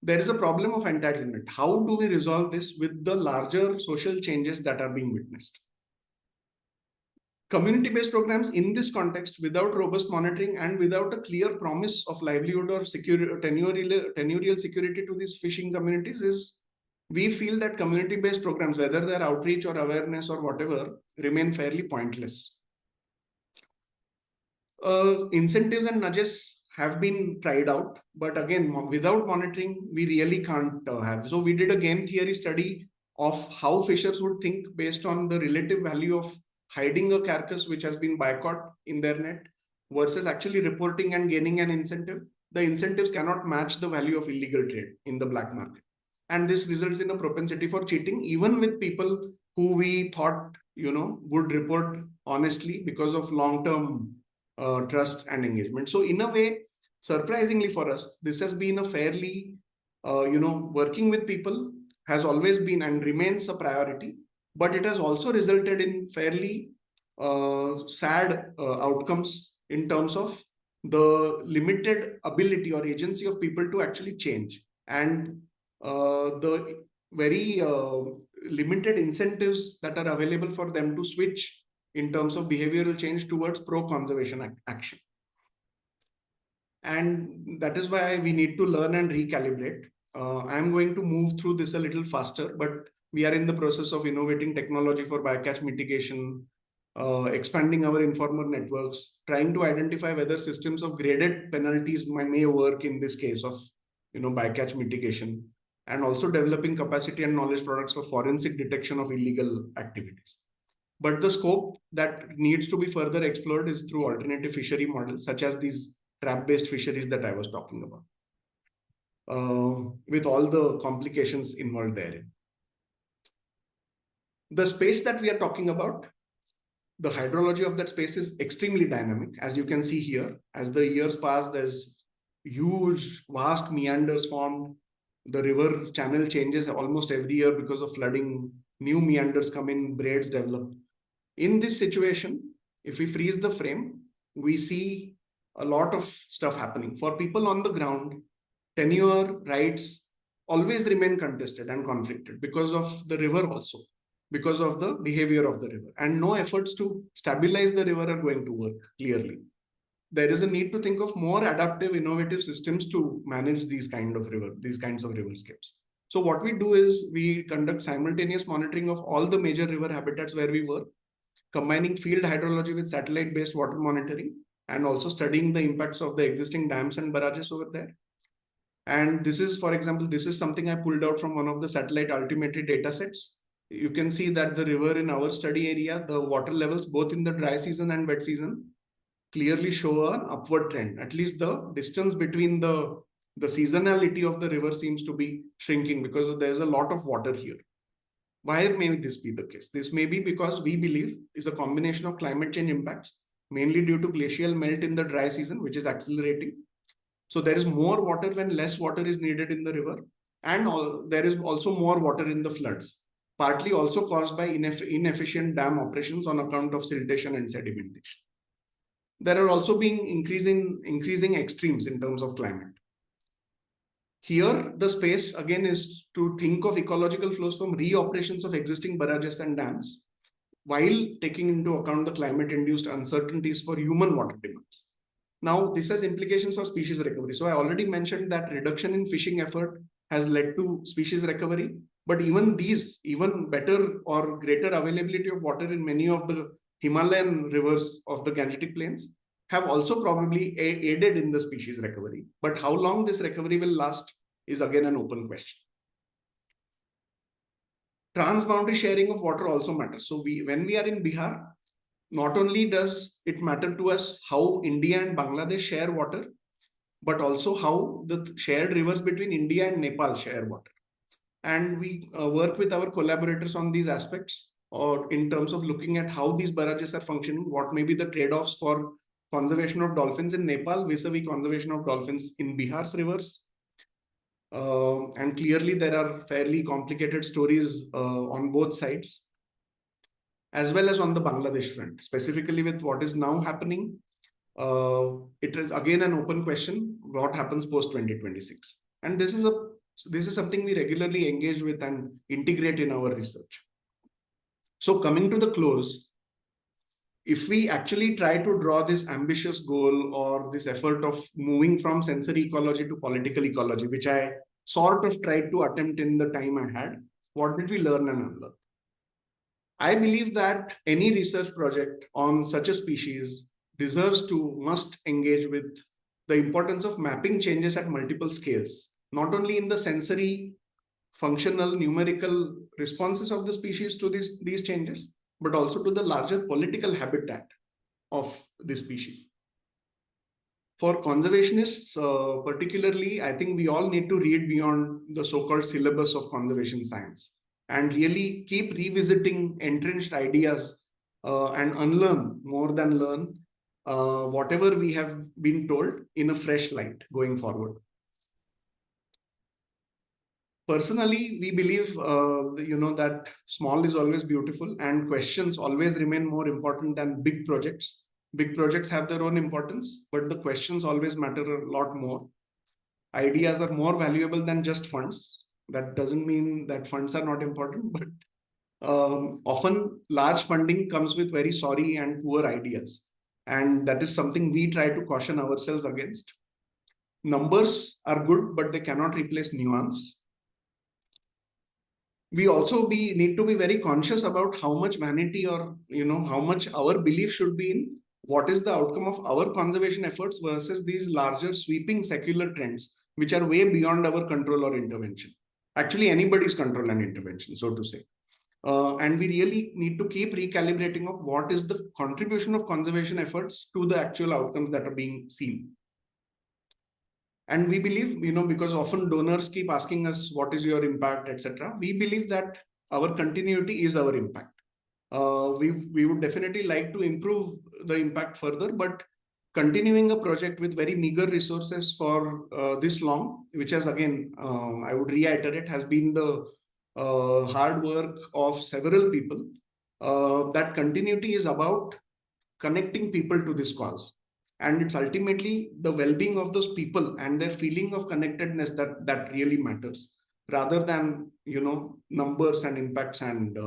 S2: there is a problem of entitlement. How do we resolve this with the larger social changes that are being witnessed? Community-based programs in this context, without robust monitoring and without a clear promise of livelihood or tenurial security to these fishing communities, we feel that community-based programs, whether they're outreach or awareness or whatever, remain fairly pointless. Incentives and nudges have been tried out, but again, without monitoring, we really can't have. So we did a game theory study of how fishers would think based on the relative value of hiding a carcass which has been bycaught in their net versus actually reporting and gaining an incentive. The incentives cannot match the value of illegal trade in the black market. And this results in a propensity for cheating, even with people who we thought, would report honestly because of long-term trust and engagement. So in a way, surprisingly for us, this has been a fairly, working with people has always been and remains a priority, but it has also resulted in fairly sad outcomes in terms of the limited ability or agency of people to actually change and the very limited incentives that are available for them to switch in terms of behavioral change towards pro-conservation action. And that is why we need to learn and recalibrate. I'm going to move through this a little faster, but we are in the process of innovating technology for bycatch mitigation, expanding our informer networks, trying to identify whether systems of graded penalties may work in this case of bycatch mitigation, and also developing capacity and knowledge products for forensic detection of illegal activities. But the scope that needs to be further explored is through alternative fishery models, such as these trap-based fisheries that I was talking about, with all the complications involved therein. The space that we are talking about, the hydrology of that space is extremely dynamic. As you can see here, as the years pass, there's huge, vast meanders formed. The river channel changes almost every year because of flooding. New meanders come in, braids develop. In this situation, if we freeze the frame, we see a lot of stuff happening. For people on the ground, tenure rights always remain contested and conflicted because of the river also, because of the behavior of the river. And no efforts to stabilize the river are going to work, clearly. There is a need to think of more adaptive, innovative systems to manage these kinds of riverscapes. So what we do is we conduct simultaneous monitoring of all the major river habitats where we work, combining field hydrology with satellite-based water monitoring, and also studying the impacts of the existing dams and barrages over there. And this is, for example, this is something I pulled out from one of the satellite altimetry data sets. You can see that the river in our study area, the water levels, both in the dry season and wet season, clearly show an upward trend. At least the distance between the The seasonality of the river seems to be shrinking because there's a lot of water here. Why may this be the case? This may be because we believe is a combination of climate change impacts, mainly due to glacial melt in the dry season, which is accelerating. So there is more water when less water is needed in the river, and there is also more water in the floods, partly also caused by inefficient dam operations on account of siltation and sedimentation. There are also being increasing extremes in terms of climate. Here, the space again is to think of ecological flows from reoperations of existing barrages and dams, while taking into account the climate-induced uncertainties for human water demands. Now, this has implications for species recovery. So I already mentioned that reduction in fishing effort has led to species recovery, but even better or greater availability of water in many of the Himalayan rivers of the Gangetic Plains have also probably aided in the species recovery. But how long this recovery will last is again an open question. Transboundary sharing of water also matters. So when we are in Bihar, not only does it matter to us how India and Bangladesh share water, but also how the shared rivers between India and Nepal share water. And we work with our collaborators on these aspects, or in terms of looking at how these barrages are functioning, what may be the trade-offs for conservation of dolphins in Nepal vis-a-vis conservation of dolphins in Bihar's rivers. And clearly there are fairly complicated stories on both sides, as well as on the Bangladesh front, specifically with what is now happening. It is again an open question, what happens post 2026. And this is something we regularly engage with and integrate in our research. So coming to the close, if we actually try to draw this ambitious goal or this effort of moving from sensory ecology to political ecology, which I sort of tried to attempt in the time I had, what did we learn and unlearn? I believe that any research project on such a species must engage with the importance of mapping changes at multiple scales, not only in the sensory, functional, numerical responses of the species to these changes, but also to the larger political habitat of the species. For conservationists, particularly, I think we all need to read beyond the so-called syllabus of conservation science and really keep revisiting entrenched ideas and unlearn more than learn whatever we have been told in a fresh light going forward. Personally, we believe, that small is always beautiful and questions always remain more important than big projects. Big projects have their own importance, but the questions always matter a lot more. Ideas are more valuable than just funds. That doesn't mean that funds are not important, but often large funding comes with very sorry and poor ideas. And that is something we try to caution ourselves against. Numbers are good, but they cannot replace nuance. We also need to be very conscious about how much vanity or how much our belief should be in what is the outcome of our conservation efforts versus these larger sweeping secular trends, which are way beyond our control or intervention. Actually, anybody's control and intervention, so to say. And we really need to keep recalibrating of what is the contribution of conservation efforts to the actual outcomes that are being seen. And we believe, because often donors keep asking us, what is your impact, etc. We believe that our continuity is our impact. We would definitely like to improve the impact further, but continuing a project with very meager resources for this long, which has again, I would reiterate, has been the hard work of several people. That continuity is about connecting people to this cause. And it's ultimately the well-being of those people and their feeling of connectedness that really matters, rather than numbers and impacts and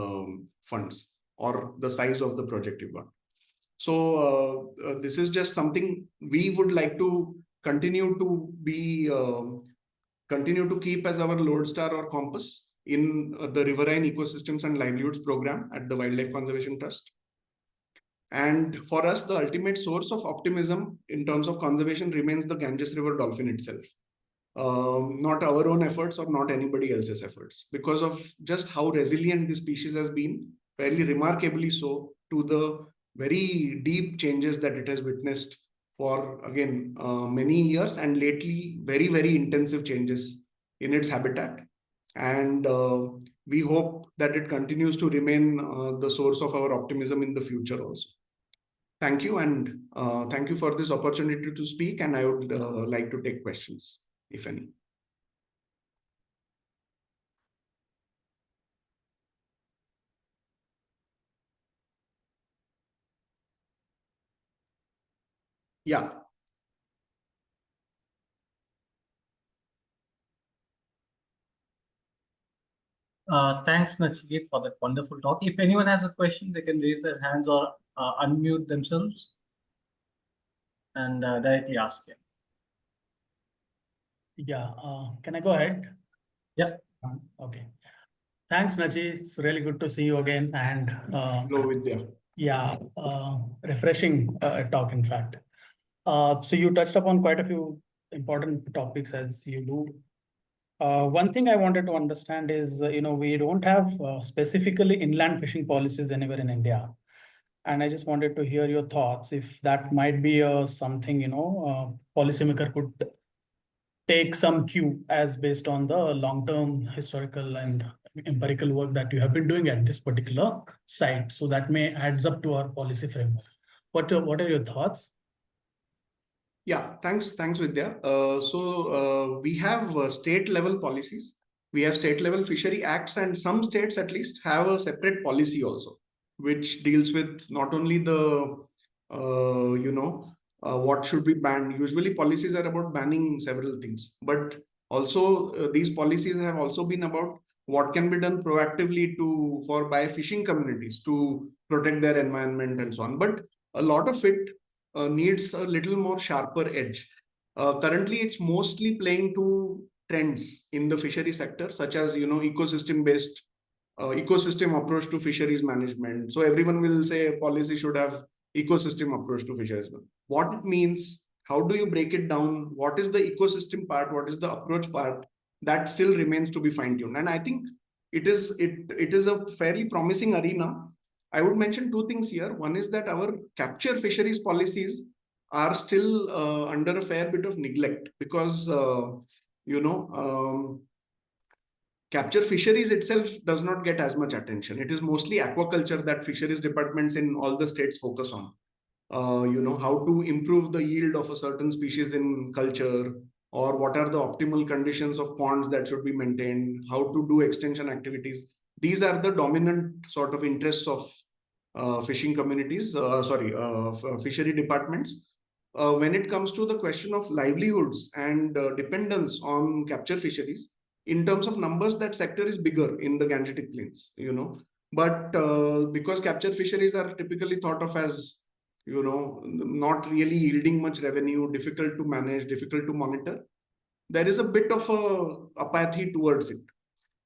S2: funds or the size of the project you got. So this is just something we would like to continue to keep as our lodestar or compass in the riverine ecosystems and livelihoods program at the Wildlife Conservation Trust. And for us, the ultimate source of optimism in terms of conservation remains the Ganges River dolphin itself. Not our own efforts or not anybody else's efforts, because of just how resilient this species has been, fairly remarkably so, to the very deep changes that it has witnessed for, again, many years, and lately very, very intensive changes in its habitat. And we hope that it continues to remain the source of our optimism in the future also. Thank you, and thank you for this opportunity to speak, and I would like to take questions, if any. Yeah.
S1: Thanks, Nachiket, for that wonderful talk. If anyone has a question, they can raise their hands or unmute themselves and directly ask him.
S3: Yeah, can I go ahead?
S1: Yeah.
S3: Okay. Thanks, Nachi. It's really good to see you again. And
S2: Hello, Vidya.
S3: yeah, refreshing talk, in fact. So you touched upon quite a few important topics, as you do. One thing I wanted to understand is, we don't have specifically inland fishing policies anywhere in India. And I just wanted to hear your thoughts if that might be something, policymaker could take some cue as based on the long-term historical and empirical work that you have been doing at this particular site. So that may adds up to our policy framework. What are your thoughts?
S2: Yeah, thanks, Vidya. We have state level policies. We have state level fishery acts, and some states at least have a separate policy also, which deals with not only the what should be banned. Usually policies are about banning several things, but also these policies have also been about what can be done proactively by fishing communities to protect their environment and so on. But a lot of it needs a little more sharper edge. Currently, it's mostly playing to trends in the fishery sector, such as ecosystem-based ecosystem approach to fisheries management. So everyone will say policy should have ecosystem approach to fisheries. What it means, how do you break it down? What is the ecosystem part? What is the approach part? That still remains to be fine-tuned. And I think it is a fairly promising arena. I would mention two things here. One is that our capture fisheries policies are still under a fair bit of neglect because, capture fisheries itself does not get as much attention. It is mostly aquaculture that fisheries departments in all the states focus on. How to improve the yield of a certain species in culture, or what are the optimal conditions of ponds that should be maintained, how to do extension activities. These are the dominant sort of interests of fishing communities, fishery departments. When it comes to the question of livelihoods and dependence on capture fisheries, in terms of numbers, that sector is bigger in the Gangetic Plains, But because capture fisheries are typically thought of as, not really yielding much revenue, difficult to manage, difficult to monitor, there is a bit of apathy towards it.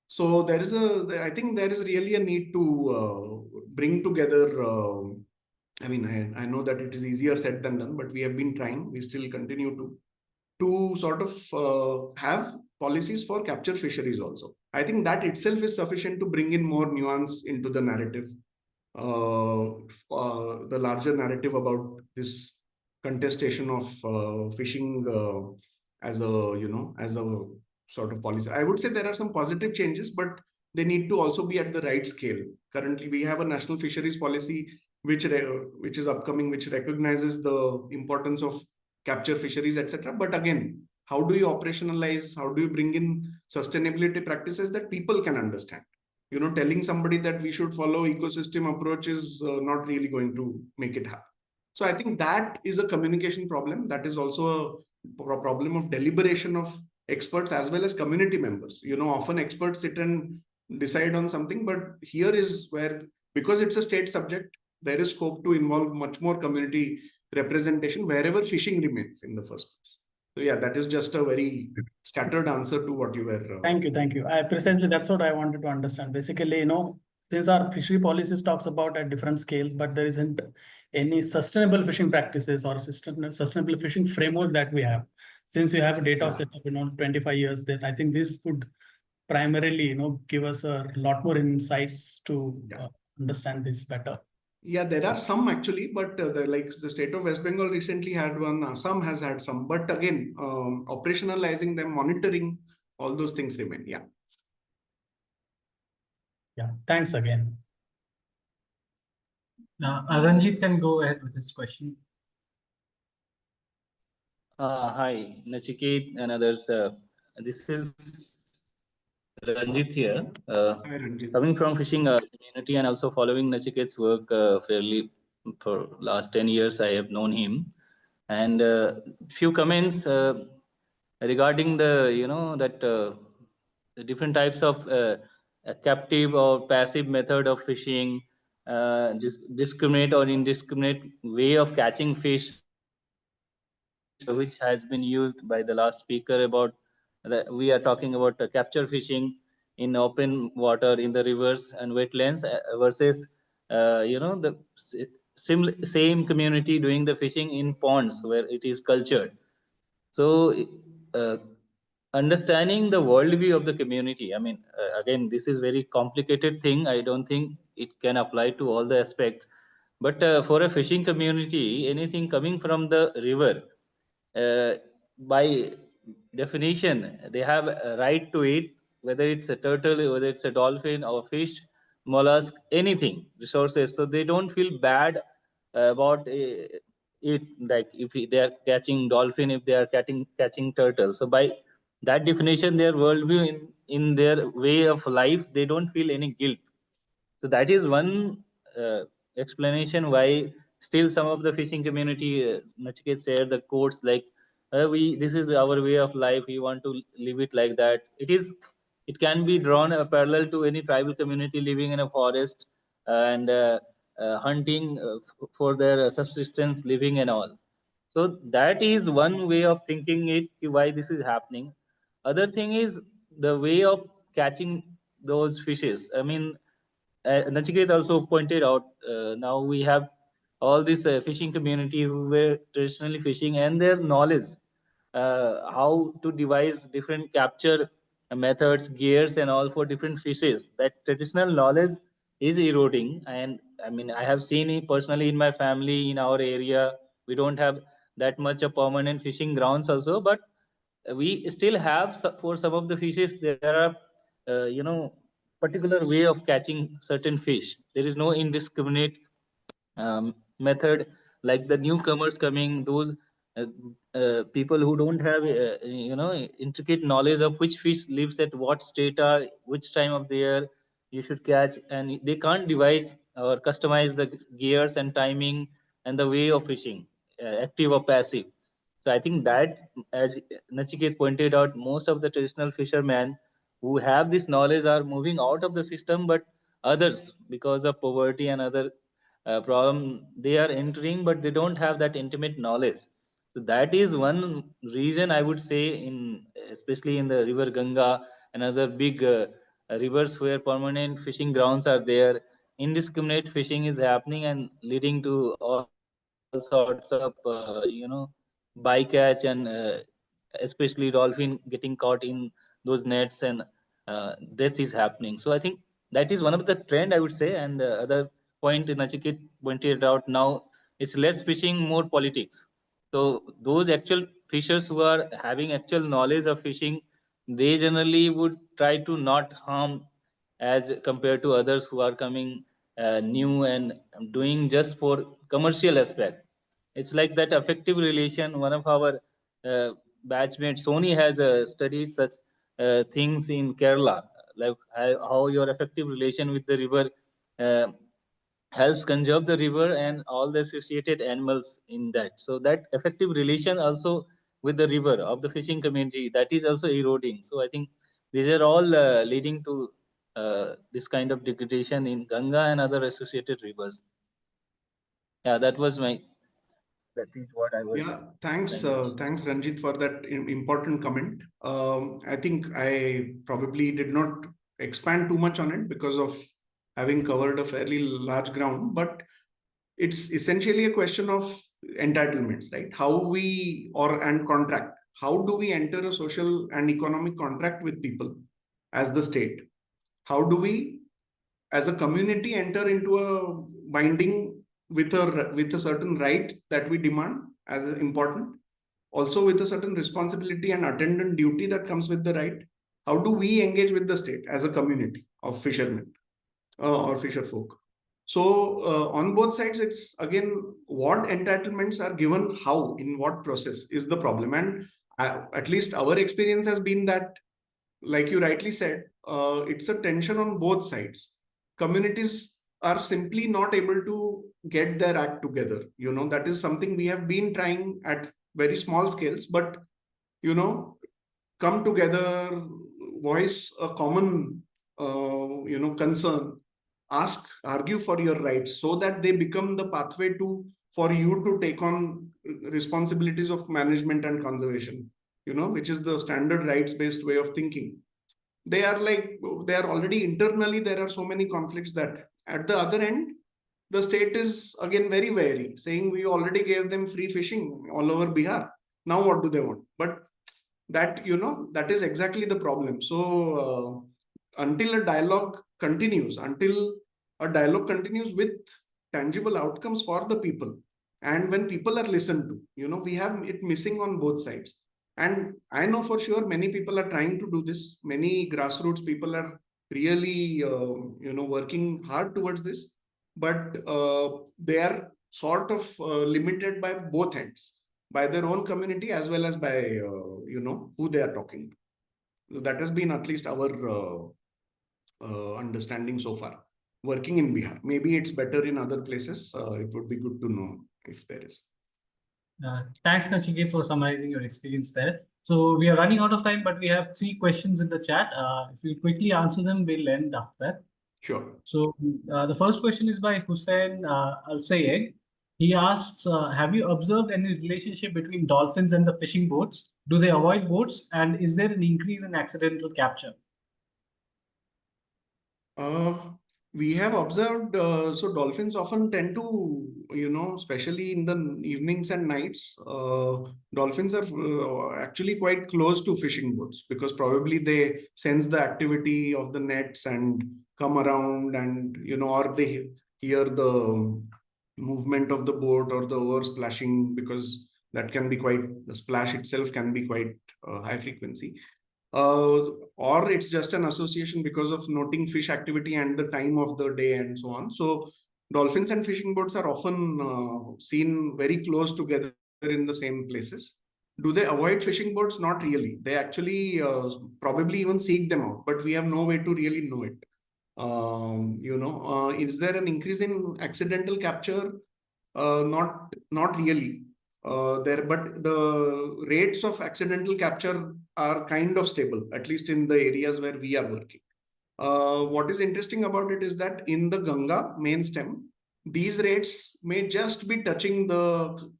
S2: So I think there is really a need to bring together. I know that it is easier said than done, but we have been trying. We still continue to sort of have policies for capture fisheries also. I think that itself is sufficient to bring in more nuance into the narrative, the larger narrative about this contestation of fishing as a sort of policy. I would say there are some positive changes, but they need to also be at the right scale. Currently, we have a national fisheries policy which is upcoming, which recognizes the importance of capture fisheries, etc. But again, how do you operationalize? How do you bring in sustainability practices that people can understand? Telling somebody that we should follow ecosystem approach is not really going to make it happen. So I think that is a communication problem. That is also a problem of deliberation of experts as well as community members. Often experts sit and decide on something, but here is where, because it's a state subject, there is scope to involve much more community representation wherever fishing remains in the first place. So yeah, that is just a very scattered answer to what you were.
S3: Thank you. Precisely, that's what I wanted to understand. Basically, since our fishery policies talks about at different scales, but there isn't any sustainable fishing practices or sustainable fishing framework that we have. Since we have a data set of 25 years, that I think this could primarily give us a lot more insights to understand this better.
S2: Yeah, there are some actually, but like the state of West Bengal recently had one. Assam has had some, but again, operationalizing them, monitoring, all those things remain. Yeah.
S3: Yeah, thanks again.
S1: Ranjit can go ahead with his question.
S4: Hi, Nachiket and others. This is Ranjit here.
S2: Hi, Ranjit.
S4: Coming from fishing community and also following Nachiket's work fairly for last 10 years, I have known him. And few comments regarding the different types of captive or passive method of fishing, discriminate or indiscriminate way of catching fish, which has been used by the last speaker about that we are talking about capture fishing in open water in the rivers and wetlands versus the same community doing the fishing in ponds where it is cultured. So uh, understanding the worldview of the community, I mean, again, this is very complicated thing. I don't think it can apply to all the aspects, but for a fishing community, anything coming from the river, uh, by definition, they have a right to eat, whether it's a turtle, whether it's a dolphin or fish, mollusk, anything, resources. So they don't feel bad about it, like if they are catching dolphin, if they are catching turtle. So by that definition, their worldview in their way of life, they don't feel any guilt. So that is one explanation why still some of the fishing community, Nachiket said the quotes like, "We this is our way of life. We want to live it like that." It can be drawn a parallel to any tribal community living in a forest and hunting for their subsistence, living and all. So that is one way of thinking it why this is happening. Other thing is the way of catching those fishes. I mean, Nachiket also pointed out, now we have all this fishing community who were traditionally fishing and their knowledge, how to devise different capture methods, gears, and all for different fishes. That traditional knowledge is eroding. And I mean, I have seen it personally in my family, in our area. We don't have that much of permanent fishing grounds also, but we still have for some of the fishes there are particular way of catching certain fish. There is no indiscriminate method like the newcomers coming, those uh, people who don't have intricate knowledge of which fish lives at what strata, which time of the year you should catch, and they can't devise or customize the gears and timing and the way of fishing, active or passive. So I think that, as Nachiket pointed out, most of the traditional fishermen who have this knowledge are moving out of the system, but others, because of poverty and other problem, they are entering, but they don't have that intimate knowledge. So that is one reason I would say, in especially in the river Ganga and other big rivers where permanent fishing grounds are there, indiscriminate fishing is happening and leading to all sorts of bycatch and especially dolphin getting caught in those nets and death is happening. So I think that is one of the trend I would say. And other point Nachiket pointed out, now it's less fishing, more politics. So those actual fishers who are having actual knowledge of fishing, they generally would try to not harm as compared to others who are coming new and doing just for commercial aspect. It's like that affective relation. One of our batchmates, Sony, has studied such things in Kerala, like how your affective relation with the river uh, helps conserve the river and all the associated animals in that. So that effective relation also with the river of the fishing community, that is also eroding. So I think these are all leading to this kind of degradation in Ganga and other associated rivers. Yeah, that is what I was
S2: Yeah, thanks,
S4: trying to.
S2: thanks, Ranjit, for that important comment. I think I probably did not expand too much on it because of having covered a fairly large ground, but it's essentially a question of entitlements, right? How we and contract. How do we enter a social and economic contract with people as the state? How do we, as a community, enter into a binding with a certain right that we demand as important, also with a certain responsibility and attendant duty that comes with the right. How do we engage with the state as a community of fishermen or fisher folk? So on both sides, it's again what entitlements are given, how, in what process is the problem. And at least our experience has been that, like you rightly said, it's a tension on both sides. Communities are simply not able to get their act together. That is something we have been trying at very small scales, but come together, voice a common concern, argue for your rights, so that they become the pathway for you to take on responsibilities of management and conservation, which is the standard rights based way of thinking. They are already internally, there are so many conflicts that at the other end, the state is again very wary, saying we already gave them free fishing all over Bihar. Now what do they want? But that is exactly the problem. So until a dialogue continues with tangible outcomes for the people, and when people are listened to, we have it missing on both sides. And I know for sure many people are trying to do this. Many grassroots people are really working hard towards this, but they are sort of limited by both ends, by their own community as well as by who they are talking to. So that has been at least our understanding so far, working in Bihar. Maybe it's better in other places. It would be good to know if there is.
S1: Thanks, Nachiket, for summarizing your experience there. So we are running out of time, but we have 3 questions in the chat. If you quickly answer them, we'll end after that.
S2: Sure.
S1: So the first question is by Hussein Al-Sayed. He asks, have you observed any relationship between dolphins and the fishing boats? Do they avoid boats? And is there an increase in accidental capture?
S2: We have observed, so dolphins often tend to, especially in the evenings and nights, dolphins are actually quite close to fishing boats, because probably they sense the activity of the nets and come around, and, or they hear the movement of the boat or the oar splashing, because that can be the splash itself can be quite high frequency. Or it's just an association because of noting fish activity and the time of the day and so on. So dolphins and fishing boats are often seen very close together in the same places. Do they avoid fishing boats? Not really. They actually probably even seek them out, but we have no way to really know it. Is there an increase in accidental capture? Not really. But the rates of accidental capture are kind of stable, at least in the areas where we are working. What is interesting about it is that in the Ganga main stem, these rates may just be touching the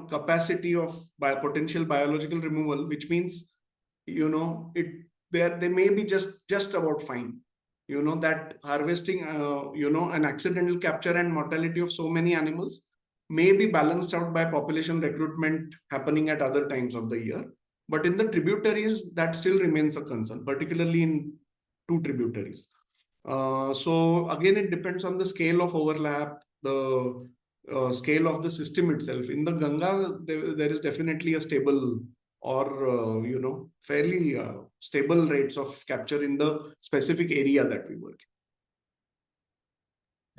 S2: capacity of potential biological removal, which means they may be just about fine. That harvesting an accidental capture and mortality of so many animals may be balanced out by population recruitment happening at other times of the year. But in the tributaries, that still remains a concern, particularly in 2 tributaries. So again, it depends on the scale of overlap, the scale of the system itself. In the Ganga, there is definitely a stable or fairly stable rates of capture in the specific area that we work in.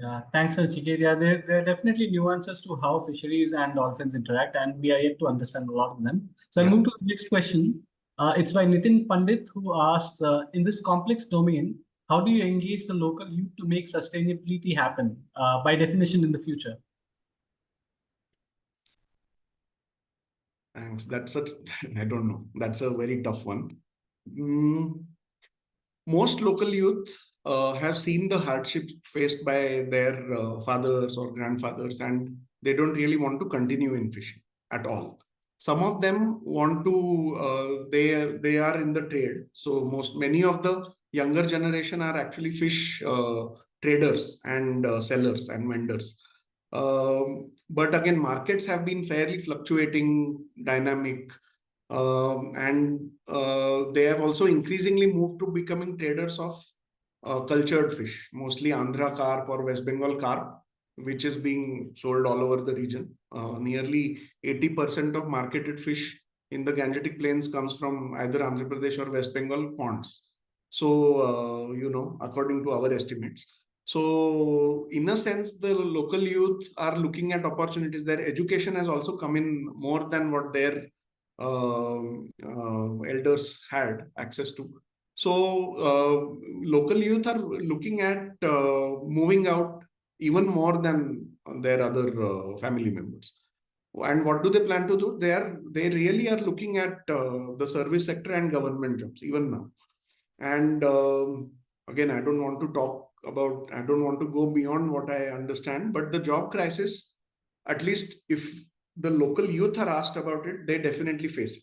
S1: Yeah, thanks, Nachiket. Yeah, there are definitely nuances to how fisheries and dolphins interact, and we are yet to understand a lot of them. So I'll move to the next question. It's by Nitin Pandit, who asks, in this complex domain, how do you engage the local youth to make sustainability happen, by definition, in the future?
S2: Thanks. I don't know. That's a very tough one. Most local youth have seen the hardships faced by their fathers or grandfathers, and they don't really want to continue in fishing at all. Some of them want to, they are in the trade. So many of the younger generation are actually fish traders and sellers and vendors. But again, markets have been fairly fluctuating, dynamic, and they have also increasingly moved to becoming traders of cultured fish, mostly Andhra carp or West Bengal carp, which is being sold all over the region. Nearly 80% of marketed fish in the Gangetic Plains comes from either Andhra Pradesh or West Bengal ponds. So, according to our estimates. So, in a sense, the local youth are looking at opportunities. Their education has also come in more than what their elders had access to. So, local youth are looking at moving out even more than their other family members. And what do they plan to do? They really are looking at the service sector and government jobs even now. And again, I don't want to go beyond what I understand, but the job crisis, at least if the local youth are asked about it, they definitely face it.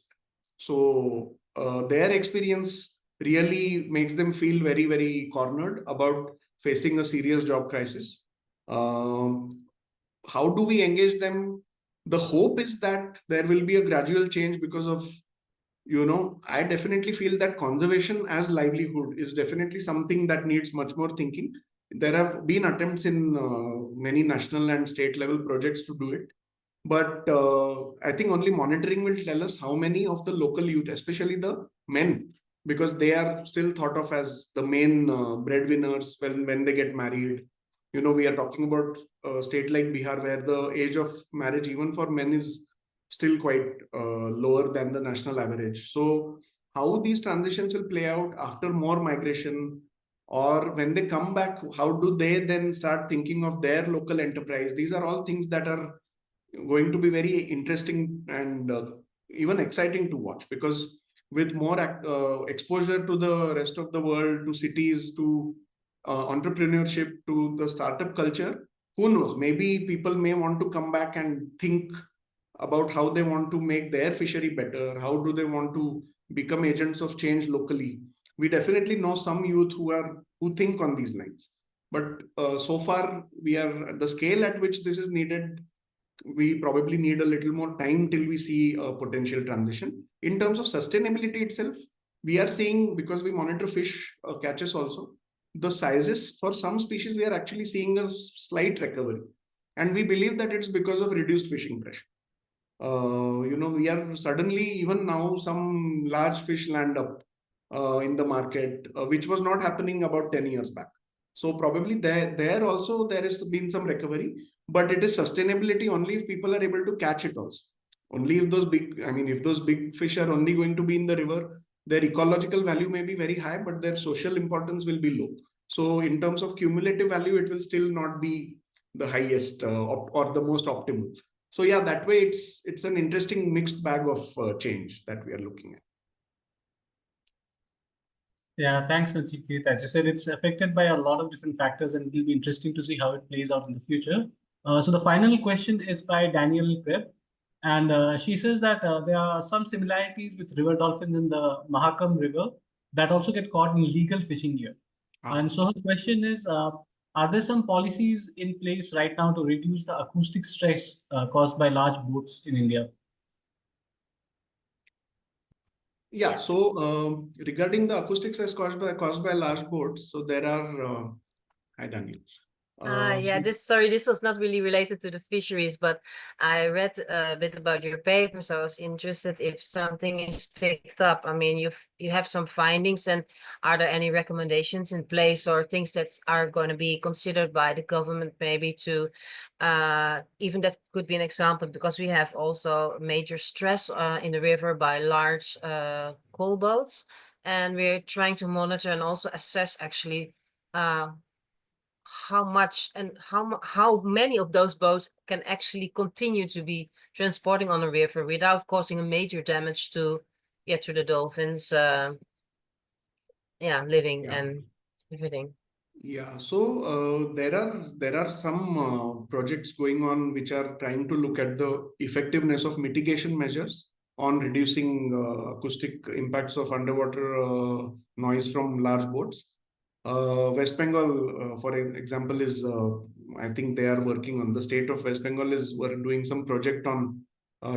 S2: So their experience really makes them feel very, very cornered about facing a serious job crisis. How do we engage them? The hope is that there will be a gradual change because of, I definitely feel that conservation as livelihood is definitely something that needs much more thinking. There have been attempts in many national and state level projects to do it. But I think only monitoring will tell us how many of the local youth, especially the men, because they are still thought of as the main breadwinners when they get married. We are talking about a state like Bihar, where the age of marriage, even for men, is still quite lower than the national average. So how these transitions will play out after more migration, or when they come back, how do they then start thinking of their local enterprise? These are all things that are going to be very interesting and even exciting to watch, because with more exposure to the rest of the world, to cities, to entrepreneurship, to the startup culture, who knows, maybe people may want to come back and think about how they want to make their fishery better, how do they want to become agents of change locally. We definitely know some youth who think on these lines, but so far we are at the scale at which this is needed. We probably need a little more time till we see a potential transition. In terms of sustainability itself, we are seeing, because we monitor fish catches also, the sizes for some species, we are actually seeing a slight recovery. And we believe that it's because of reduced fishing pressure. We are suddenly, even now, some large fish land up in the market, which was not happening about 10 years back. So probably there also there has been some recovery, but it is sustainability only if people are able to catch it also. Only if those big fish are only going to be in the river, their ecological value may be very high, but their social importance will be low. So in terms of cumulative value, it will still not be the highest or the most optimal. So yeah, that way it's an interesting mixed bag of change that we are looking at.
S1: Yeah, thanks, Nachiket. As you said, it's affected by a lot of different factors, and it'll be interesting to see how it plays out in the future. So the final question is by Daniel Kreb, and she says that there are some similarities with river dolphins in the Mahakam River that also get caught in illegal fishing here. And so her question is, are there some policies in place right now to reduce the acoustic stress caused by large boats in India?
S2: Yeah, so regarding the acoustic stress caused by large boats, so there are hi Daniel.
S5: Yeah, this was not really related to the fisheries, but I read a bit about your paper, so I was interested if something is picked up. I mean, you have some findings, and are there any recommendations in place or things that are going to be considered by the government maybe to even that could be an example, because we have also major stress in the river by large coal boats, and we're trying to monitor and also assess actually how much and how many of those boats can actually continue to be transporting on the river without causing a major damage to the dolphins living and everything.
S2: Yeah, so there are some projects going on which are trying to look at the effectiveness of mitigation measures on reducing acoustic impacts of underwater noise from large boats. West Bengal, for example, is I think they are working on, the state of West Bengal is doing some project on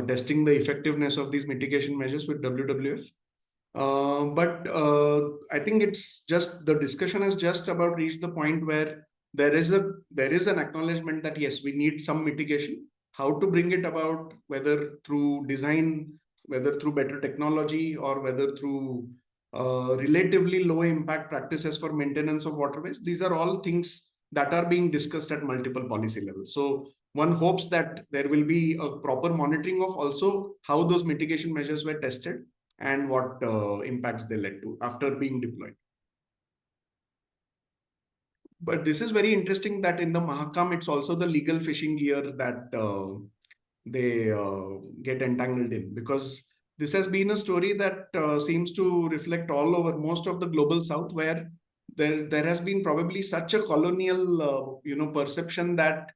S2: testing the effectiveness of these mitigation measures with WWF. But I think it's just the discussion has just about reached the point where there is an acknowledgement that yes, we need some mitigation. How to bring it about, whether through design, whether through better technology, or whether through relatively low impact practices for maintenance of waterways. These are all things that are being discussed at multiple policy levels. So one hopes that there will be a proper monitoring of also how those mitigation measures were tested and what impacts they led to after being deployed. But this is very interesting that in the Mahakam, it's also the legal fishing gear that they get entangled in, because this has been a story that seems to reflect all over most of the global south, where there has been probably such a colonial perception that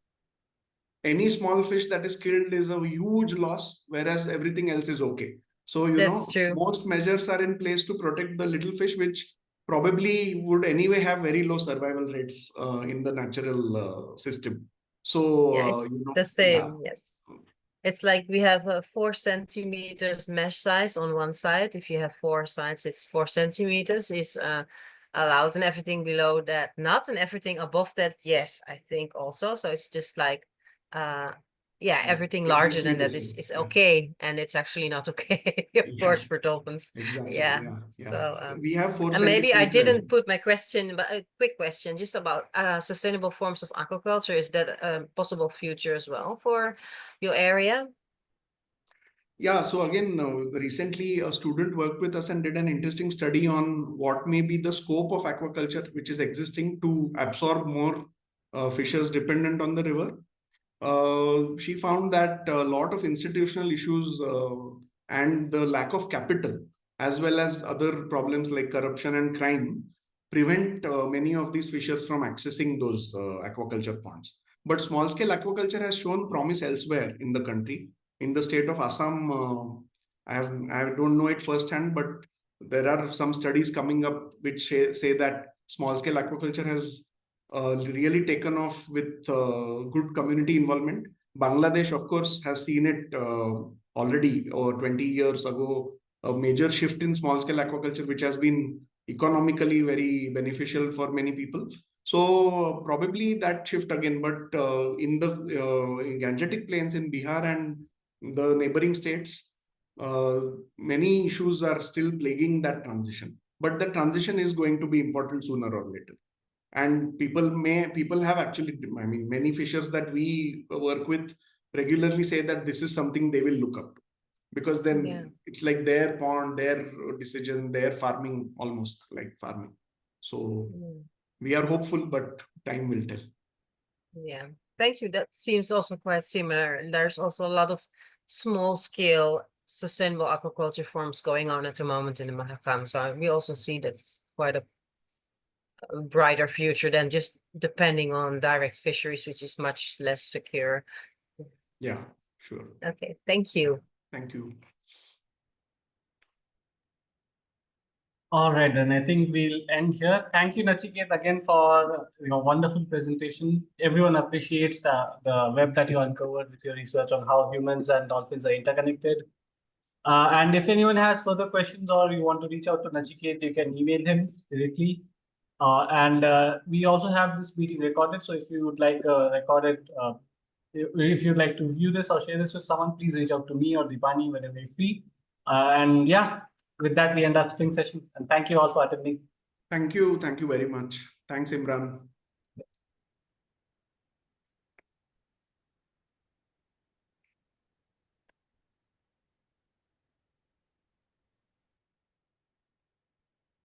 S2: any small fish that is killed is a huge loss, whereas everything else is okay. So
S5: That's true.
S2: most measures are in place to protect the little fish, which probably would anyway have very low survival rates in the natural system. So
S5: Yeah, it's the same. Yes. It's like we have a 4 centimeters mesh size on one side. If you have 4 sides, it's 4 centimeters is allowed, and everything below that not, and everything above that, yes, I think also. So it's just like everything larger than that is okay, and it's actually not okay, of course, for dolphins.
S2: Exactly.
S5: So
S2: we have 4
S5: and maybe I
S2: centimeters.
S5: didn't put my question, but a quick question just about sustainable forms of aquaculture. Is that a possible future as well for your area?
S2: Yeah, so again, recently a student worked with us and did an interesting study on what may be the scope of aquaculture, which is existing to absorb more fishes dependent on the river. She found that a lot of institutional issues and the lack of capital, as well as other problems like corruption and crime, prevent many of these fishers from accessing those aquaculture ponds. But small-scale aquaculture has shown promise elsewhere in the country. In the state of Assam, I don't know it firsthand, but there are some studies coming up which say that small-scale aquaculture has really taken off with good community involvement. Bangladesh, of course, has seen it already 20 years ago, a major shift in small-scale aquaculture, which has been economically very beneficial for many people. So probably that shift again, but in the in Gangetic Plains in Bihar and the neighboring states, many issues are still plaguing that transition. But the transition is going to be important sooner or later. And people have actually, I mean, many fishers that we work with regularly say that this is something they will look up to, because then it's like their pond, their decision, their farming, almost like farming. So we are hopeful, but time will tell.
S5: Yeah, thank you. That seems also quite similar. There's also a lot of small scale sustainable aquaculture forms going on at the moment in the Mahakam. So we also see that's quite a brighter future than just depending on direct fisheries, which is much less secure.
S2: Yeah, sure.
S5: Okay, thank you.
S2: Thank you.
S1: All right, then I think we'll end here. Thank you, Nachiket, again for wonderful presentation. Everyone appreciates the web that you uncovered with your research on how humans and dolphins are interconnected. And if anyone has further questions or you want to reach out to Nachiket, you can email him directly. And we also have this meeting recorded. So if you would like if you'd like to view this or share this with someone, please reach out to me or Dipani whenever you're free. And yeah, with that, we end our spring session. And thank you all for attending.
S2: Thank you. Thank you very much. Thanks, Imran.